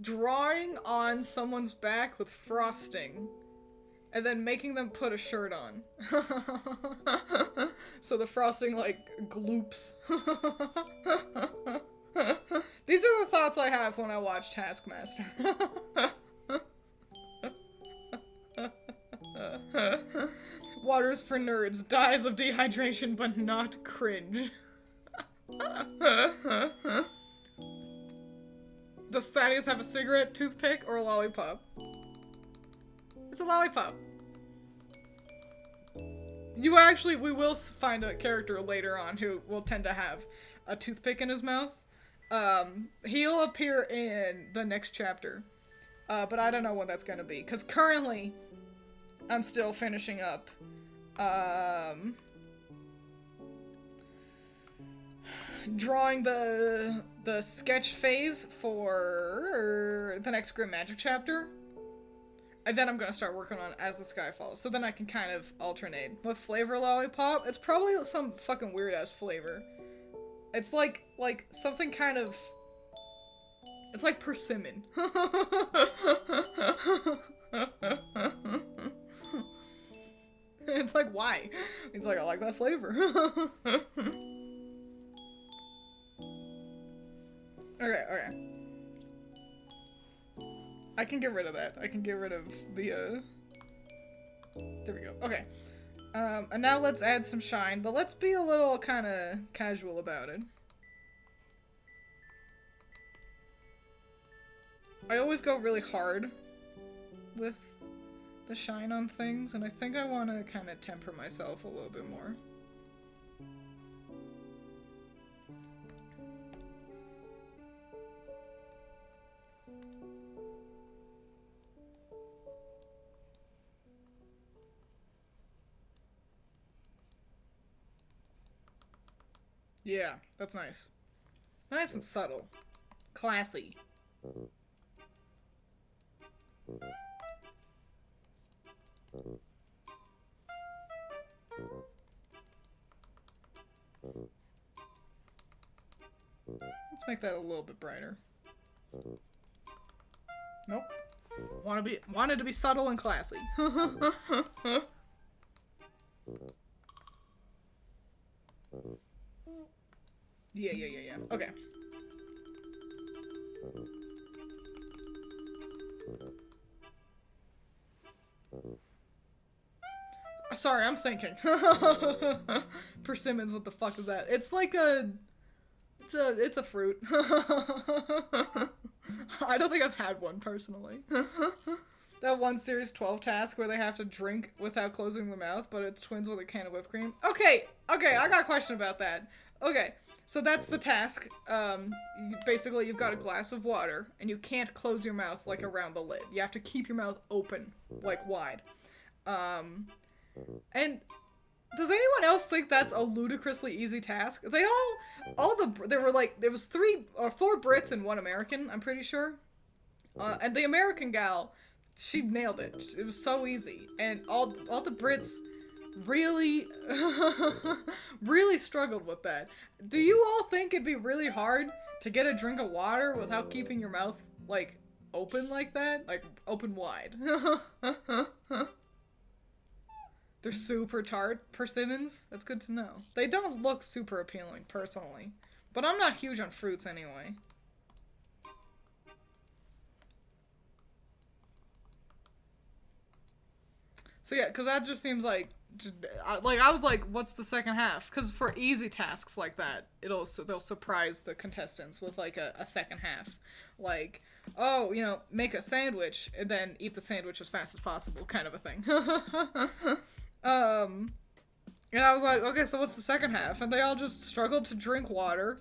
drawing on someone's back with frosting. And then making them put a shirt on. So the frosting, like, gloops. These are the thoughts I have when I watch Taskmaster. Water's for nerds. Dies of dehydration, but not cringe. Does Thadeaus have a cigarette, toothpick, or a lollipop? It's a lollipop. We will find a character later on who will tend to have a toothpick in his mouth. He'll appear in the next chapter. But I don't know when that's gonna be. Because currently, I'm still finishing up, drawing the sketch phase for the next Grim Magic chapter. And then I'm gonna start working on As the Sky Falls. So then I can kind of alternate. What flavor lollipop? It's probably some fucking weird-ass flavor. It's like something kind of... It's like persimmon. It's like, why? It's like, I like that flavor. Okay. I can get rid of that. I can get rid of the, There we go. Okay. And now let's add some shine, but let's be a little kind of casual about it. I always go really hard with the shine on things, and I think I want to kind of temper myself a little bit more. Yeah, that's nice. Nice and subtle. Classy. Let's make that a little bit brighter. Nope. Wanted to be subtle and classy. Yeah. Okay. Sorry, I'm thinking. Persimmons, what the fuck is that? It's like it's a fruit. I don't think I've had one personally. That one Series 12 task where they have to drink without closing their mouth, but it's twins with a can of whipped cream. Okay, I got a question about that. Okay, so that's the task. Basically, you've got a glass of water, and you can't close your mouth, like, around the lid. You have to keep your mouth open, like, wide. And does anyone else think that's a ludicrously easy task? There was 3 or 4 Brits and 1 American, I'm pretty sure. And the American gal, she nailed it. It was so easy. And all the Brits really, really struggled with that. Do you all think it'd be really hard to get a drink of water without keeping your mouth, like, open like that? Like, open wide. They're super tart, persimmons. That's good to know. They don't look super appealing, personally. But I'm not huge on fruits anyway. So yeah, because that just seems like... I was like, what's the second half? Because for easy tasks like that, they'll surprise the contestants with, like, a second half. Like, oh, you know, make a sandwich, and then eat the sandwich as fast as possible, kind of a thing. And I was like, okay, so what's the second half? And they all just struggled to drink water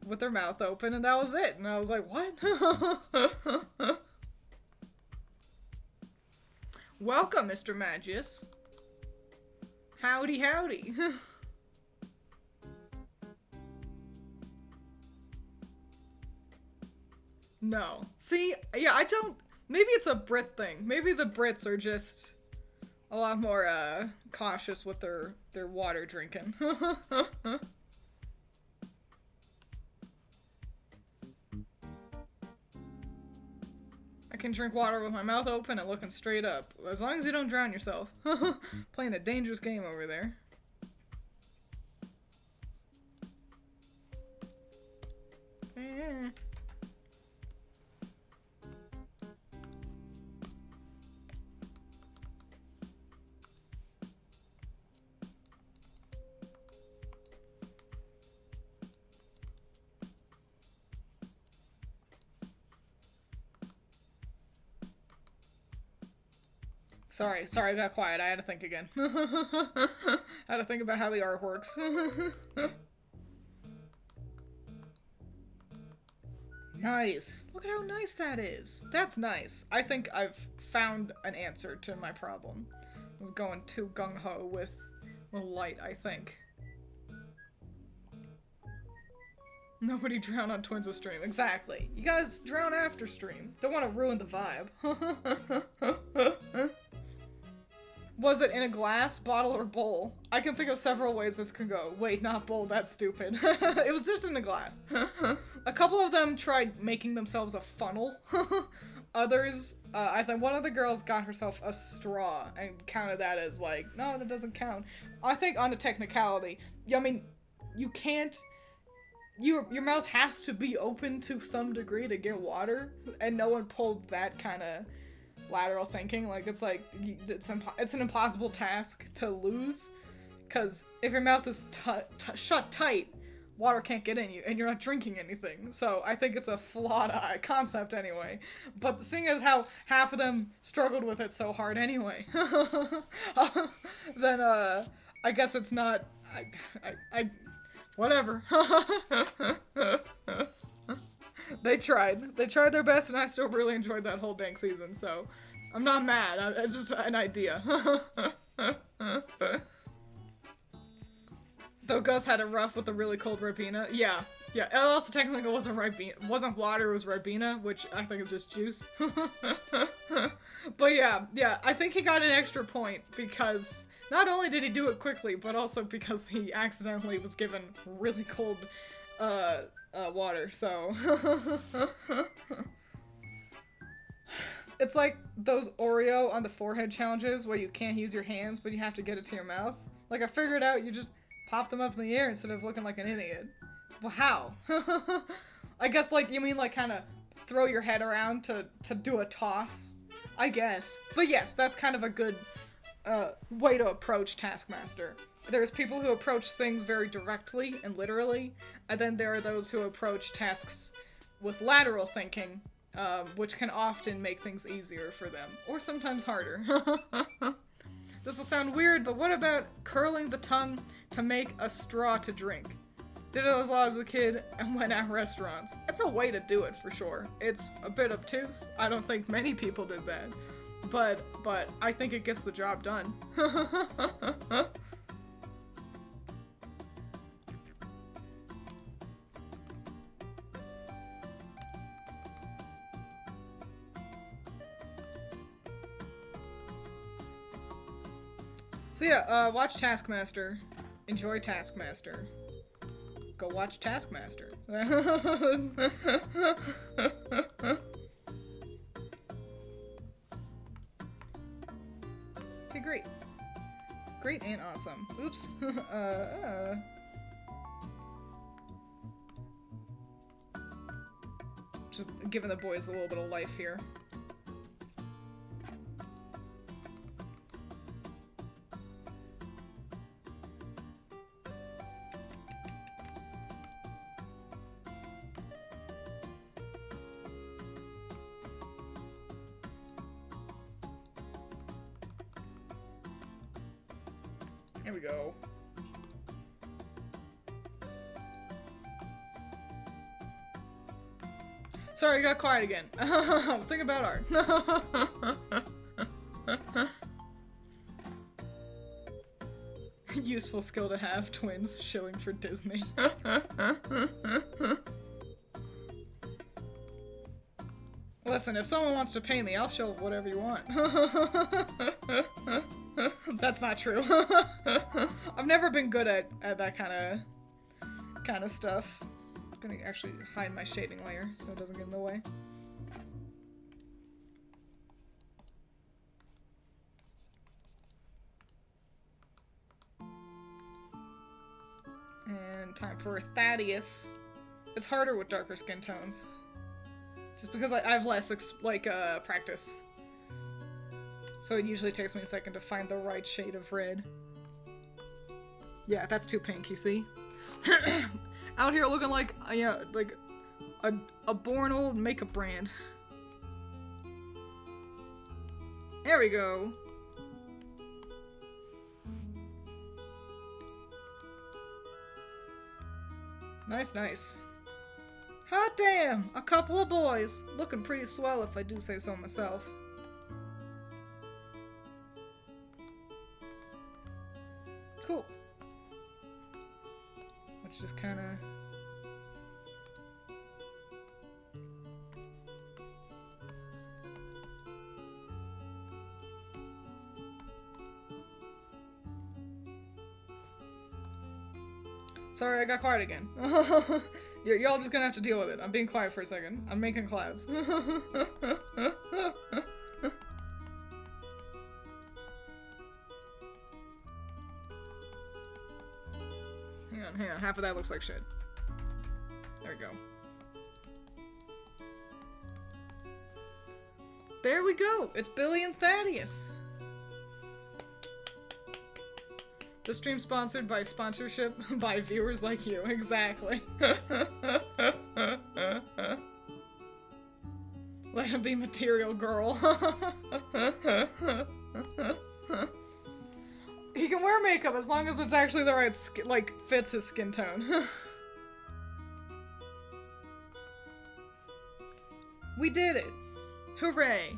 with their mouth open, and that was it. And I was like, what? Welcome, Mr. Magius. Howdy, howdy. No. See, yeah, I don't... Maybe it's a Brit thing. Maybe the Brits are just a lot more, cautious with their water drinking. I can drink water with my mouth open and looking straight up. As long as you don't drown yourself. Playing a dangerous game over there. Sorry, I got quiet. I had to think again. I had to think about how the art works. Nice. Look at how nice that is. That's nice. I think I've found an answer to my problem. I was going too gung-ho with light, I think. Nobody drown on Twiins' stream. Exactly. You guys drown after stream. Don't want to ruin the vibe. Was it in a glass, bottle, or bowl? I can think of several ways this could go. Wait, not bowl, that's stupid. It was just in a glass. A couple of them tried making themselves a funnel. Others, I think one of the girls got herself a straw and counted that as like, no, that doesn't count. I think on a technicality, I mean, you can't, your mouth has to be open to some degree to get water, and no one pulled that kind of lateral thinking. Like, it's like, it's an impossible task to lose, because if your mouth is shut tight, water can't get in you, and you're not drinking anything. So I think it's a flawed concept anyway. But seeing as how half of them struggled with it so hard anyway, then I guess it's not, whatever. They tried their best, and I still really enjoyed that whole dang season, so I'm not mad. It's just an idea. Though Gus had it rough with the really cold Ribena. Yeah, Yeah, and also technically it wasn't Ribena, wasn't water, it was Ribena, which I think is just juice. But yeah, I think he got an extra point because not only did he do it quickly, but also because he accidentally was given really cold water, so. It's like those Oreo on the forehead challenges where you can't use your hands, but you have to get it to your mouth. Like, I figured out you just pop them up in the air instead of looking like an idiot. Well, how? I guess, like, you mean, like, kind of throw your head around to do a toss? I guess. But yes, that's kind of a good way to approach Taskmaster. There's people who approach things very directly and literally, and then there are those who approach tasks with lateral thinking, which can often make things easier for them, or sometimes harder. This will sound weird, but what about curling the tongue to make a straw to drink? Did it as long as a kid and went at restaurants. It's a way to do it for sure. It's a bit obtuse. I don't think many people did that. But I think it gets the job done. So yeah, watch Taskmaster. Enjoy Taskmaster. Go watch Taskmaster. Okay, great. Great and awesome. Oops. Just giving the boys a little bit of life here. Here we go. Sorry, I got quiet again. I was thinking about art. Useful skill to have, Twiins shilling for Disney. Listen, if someone wants to pay me, I'll show whatever you want. That's not true. I've never been good at that kind of stuff. I'm gonna actually hide my shading layer so it doesn't get in the way. And time for Thadeaus. It's harder with darker skin tones. Just because I have less, practice. So it usually takes me a second to find the right shade of red. Yeah, that's too pink, you see? Out here looking like, like a born old makeup brand. There we go. Nice, nice. Hot damn! A couple of boys. Looking pretty swell if I do say so myself. Cool. Let's just kind of... Sorry, I got quiet again. Y'all just gonna have to deal with it. I'm being quiet for a second. I'm making clouds. Hang on. Half of that looks like shit. There we go. There we go! It's Billy and Thadeaus! The stream sponsored by sponsorship by viewers like you. Exactly. Let him be material girl. He can wear makeup as long as it's actually the right fits his skin tone. We did it! Hooray!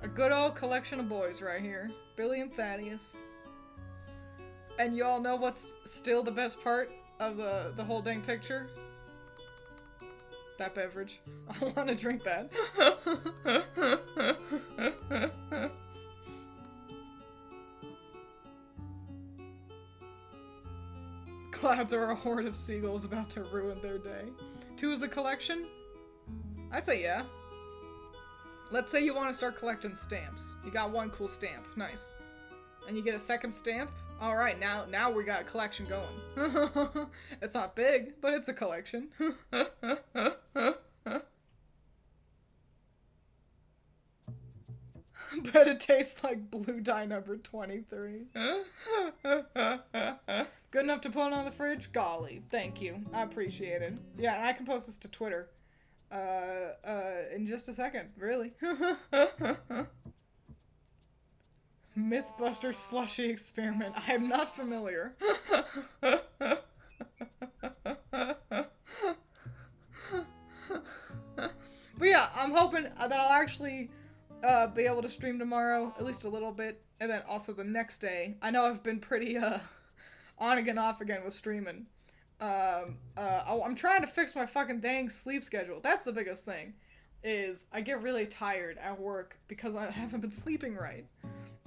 A good old collection of boys right here. Billy and Thadeaus. And y'all know what's still the best part? of the whole dang picture. That beverage. I want to drink that. Clouds are a horde of seagulls about to ruin their day. 2 is a collection? I say yeah. Let's say you want to start collecting stamps. You got 1 cool stamp. Nice. And you get a 2nd stamp? Alright, now we got a collection going. It's not big, but it's a collection. Bet it tastes like blue dye number 23. Good enough to put on the fridge? Golly, thank you. I appreciate it. Yeah, and I can post this to Twitter. In just a second, really. Mythbuster slushy experiment. I am not familiar. But yeah, I'm hoping that I'll actually be able to stream tomorrow, at least a little bit, and then also the next day. I know I've been pretty on again, off again with streaming. I'm trying to fix my fucking dang sleep schedule. That's the biggest thing, is I get really tired at work because I haven't been sleeping right.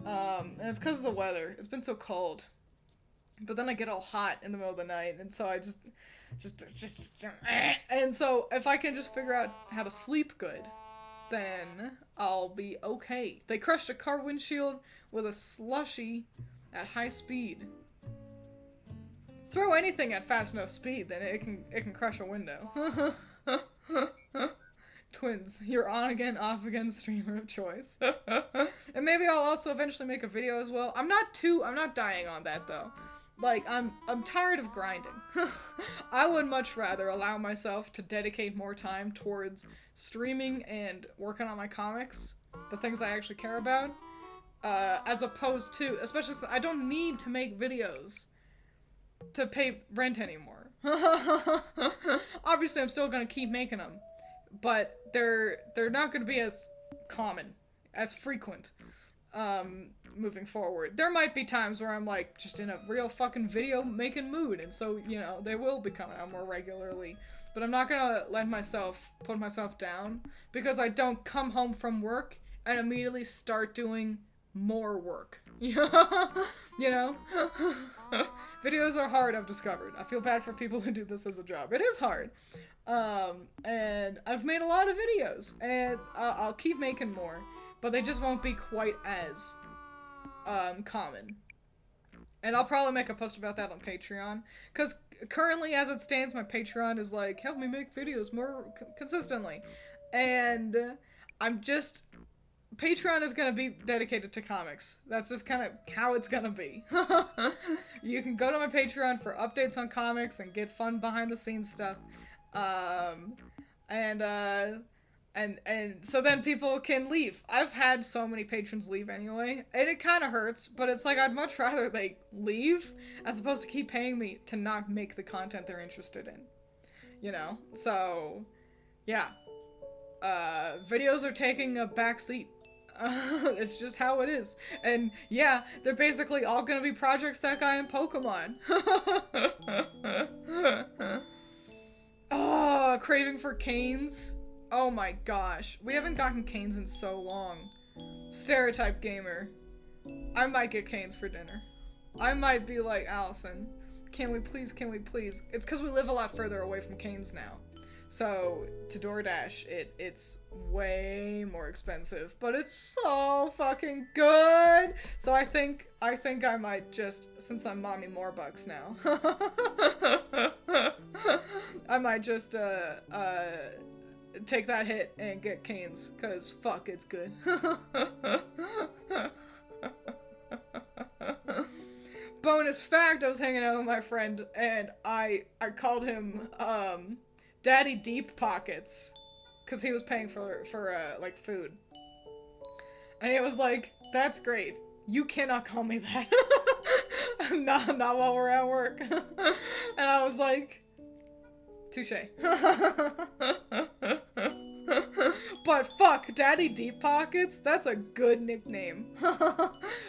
And it's because of the weather. It's been so cold. But then I get all hot in the middle of the night, and so I just and so if I can just figure out how to sleep good, then I'll be okay. They crushed a car windshield with a slushy at high speed. Throw anything at fast enough speed, then it can crush a window. Twiins, your on again, off again streamer of choice. And maybe I'll also eventually make a video as well. I'm not dying on that though. Like, I'm tired of grinding. I would much rather allow myself to dedicate more time towards streaming and working on my comics, the things I actually care about, as opposed to, especially since I don't need to make videos to pay rent anymore. Obviously, I'm still gonna keep making them, but they're not gonna be as common, as frequent, moving forward. There might be times where I'm like just in a real fucking video making mood, and so, you know, they will be coming out more regularly. But I'm not gonna put myself down because I don't come home from work and immediately start doing more work. You know? Videos are hard, I've discovered. I feel bad for people who do this as a job. It is hard. And I've made a lot of videos, and I'll keep making more, but they just won't be quite as common. And I'll probably make a post about that on Patreon, because currently, as it stands, my Patreon is like, help me make videos more consistently. And Patreon is gonna be dedicated to comics. That's just kind of how it's gonna be. You can go to my Patreon for updates on comics and get fun behind the scenes stuff. And so then people can leave. I've had so many patrons leave anyway, and it kind of hurts, but it's like I'd much rather they leave as opposed to keep paying me to not make the content they're interested in. You know? So, yeah. Videos are taking a backseat. It's just how it is. And yeah, they're basically all gonna be Project Sekai and Pokemon. Oh, craving for canes. Oh my gosh. We haven't gotten canes in so long. Stereotype gamer. I might get canes for dinner. I might be like, Allison, can we please? It's because we live a lot further away from canes now. So, to DoorDash, it's way more expensive, but it's so fucking good! So I think I might just, since I'm mommy more bucks now, I might just, take that hit and get canes, cause fuck, it's good. Bonus fact, I was hanging out with my friend, and I called him, Daddy Deep Pockets, because he was paying for like, food. And he was like, that's great. You cannot call me that. not while we're at work. And I was like, touche. But fuck, Daddy Deep Pockets, that's a good nickname.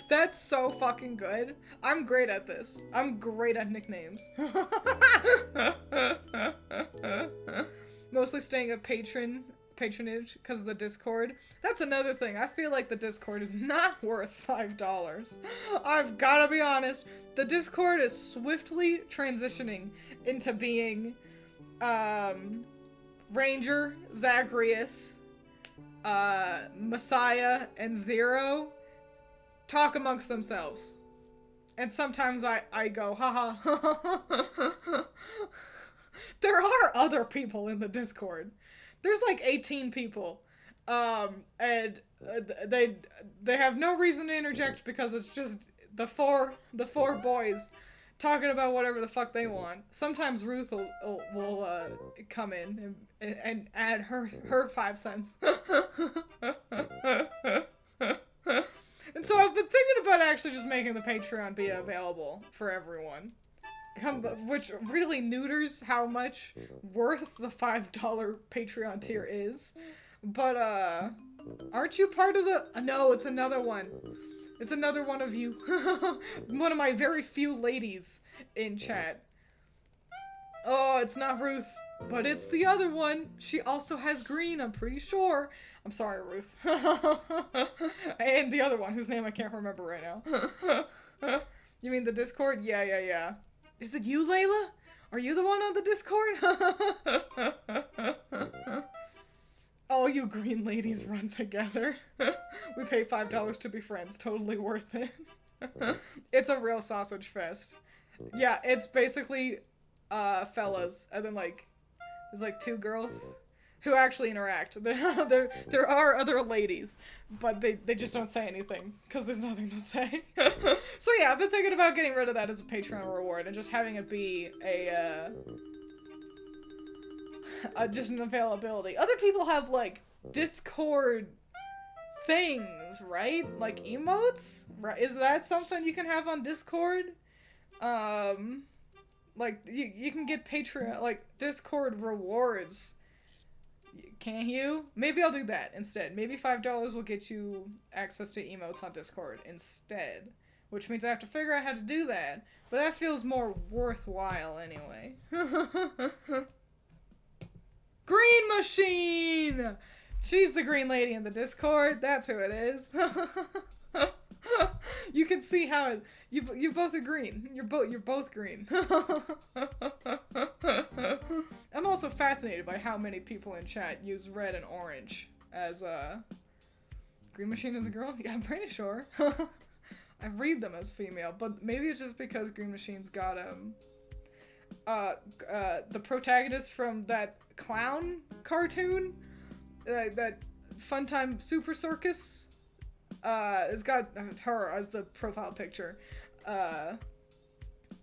That's so fucking good. I'm great at this. I'm great at nicknames. Mostly staying at patronage because of the Discord. That's another thing. I feel like the Discord is not worth $5. I've gotta be honest. The Discord is swiftly transitioning into being Ranger, Zagreus, Messiah, and Zero talk amongst themselves. And sometimes I go, haha. There are other people in the Discord. There's like 18 people. And they have no reason to interject because it's just the four boys talking about whatever the fuck they want. Sometimes Ruth will come in and add her 5 cents. And so I've been thinking about actually just making the Patreon be available for everyone. Which really neuters how much worth the $5 Patreon tier is. But, aren't you part of the... No, it's another one. It's another one of you. One of my very few ladies in chat. Oh, it's not Ruth, but it's the other one. She also has green, I'm pretty sure. I'm sorry, Ruth. And the other one, whose name I can't remember right now. You mean the Discord? Yeah. Is it you, Layla? Are you the one on the Discord? All you green ladies run together. We pay $5 to be friends. Totally worth it. It's a real sausage fest. Yeah, it's basically fellas, and then like there's like 2 girls who actually interact. There are other ladies, but they just don't say anything because there's nothing to say. So yeah, I've been thinking about getting rid of that as a Patreon reward and just having it be just an availability. Other people have like Discord things, right? Like emotes? Right? Is that something you can have on Discord? Like you can get Patreon, like Discord rewards. Can't you? Maybe I'll do that instead. Maybe $5 will get you access to emotes on Discord instead. Which means I have to figure out how to do that. But that feels more worthwhile anyway. Green Machine! She's the green lady in the Discord. That's who it is. You can see how you both are green. You're both green. I'm also fascinated by how many people in chat use red and orange as Green Machine is a girl. Yeah, I'm pretty sure. I read them as female, but maybe it's just because Green Machine's got the protagonist from that clown cartoon, that Funtime Super Circus. It's got her as the profile picture.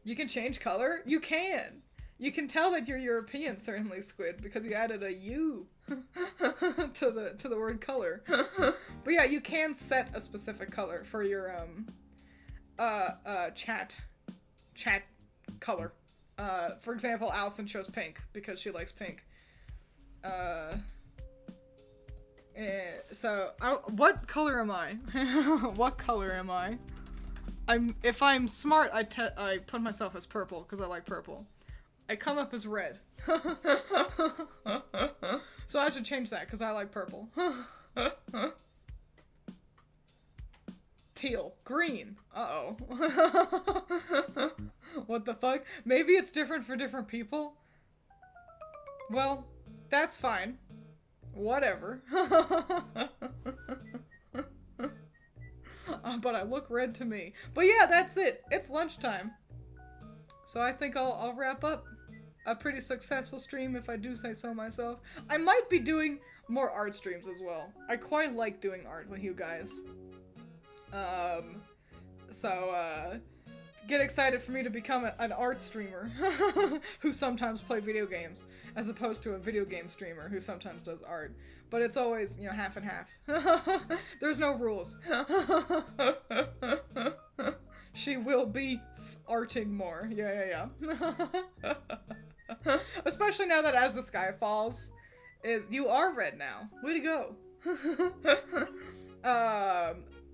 You can change color? You can! You can tell that you're European, certainly, Squid, because you added a U to the word color. But yeah, you can set a specific color for your, chat color. For example, Allison chose pink, because she likes pink. So, what color am I? What color am I? If I'm smart, I put myself as purple, because I like purple. I come up as red. So I should change that, because I like purple. Teal. Green. Uh-oh. What the fuck? Maybe it's different for different people? Well, that's fine. Whatever. But I look red to me. But yeah, that's it. It's lunchtime. So I think I'll wrap up a pretty successful stream if I do say so myself. I might be doing more art streams as well. I quite like doing art with you guys. Get excited for me to become an art streamer who sometimes play video games, as opposed to a video game streamer who sometimes does art. But it's always, half and half. There's no rules. She will be arting more. Yeah. Especially now that As the Sky Falls is you are red now. Way to go.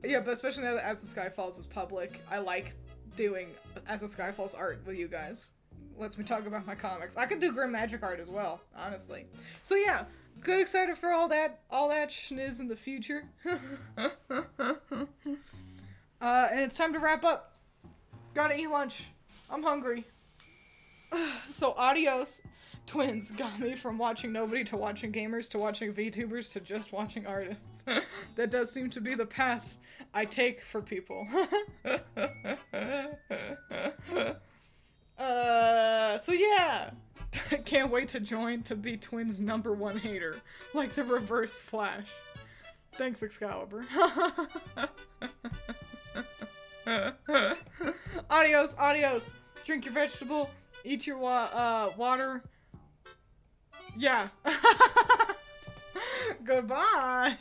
Yeah, but especially now that As the Sky Falls is public, I like doing As the Sky Falls art with you guys. Lets me talk about my comics. I could do Grim Magic art as well, honestly. So yeah, good, excited for all that schniz in the future. And it's time to wrap up. Gotta eat lunch. I'm hungry. So adios. Twiins got me from watching nobody to watching gamers to watching VTubers to just watching artists. That does seem to be the path I take for people. So yeah. Can't wait to join to be Twiins' #1 hater. Like the reverse Flash. Thanks, Excalibur. Adios, adios. Drink your vegetable. Eat your water. Yeah. Goodbye.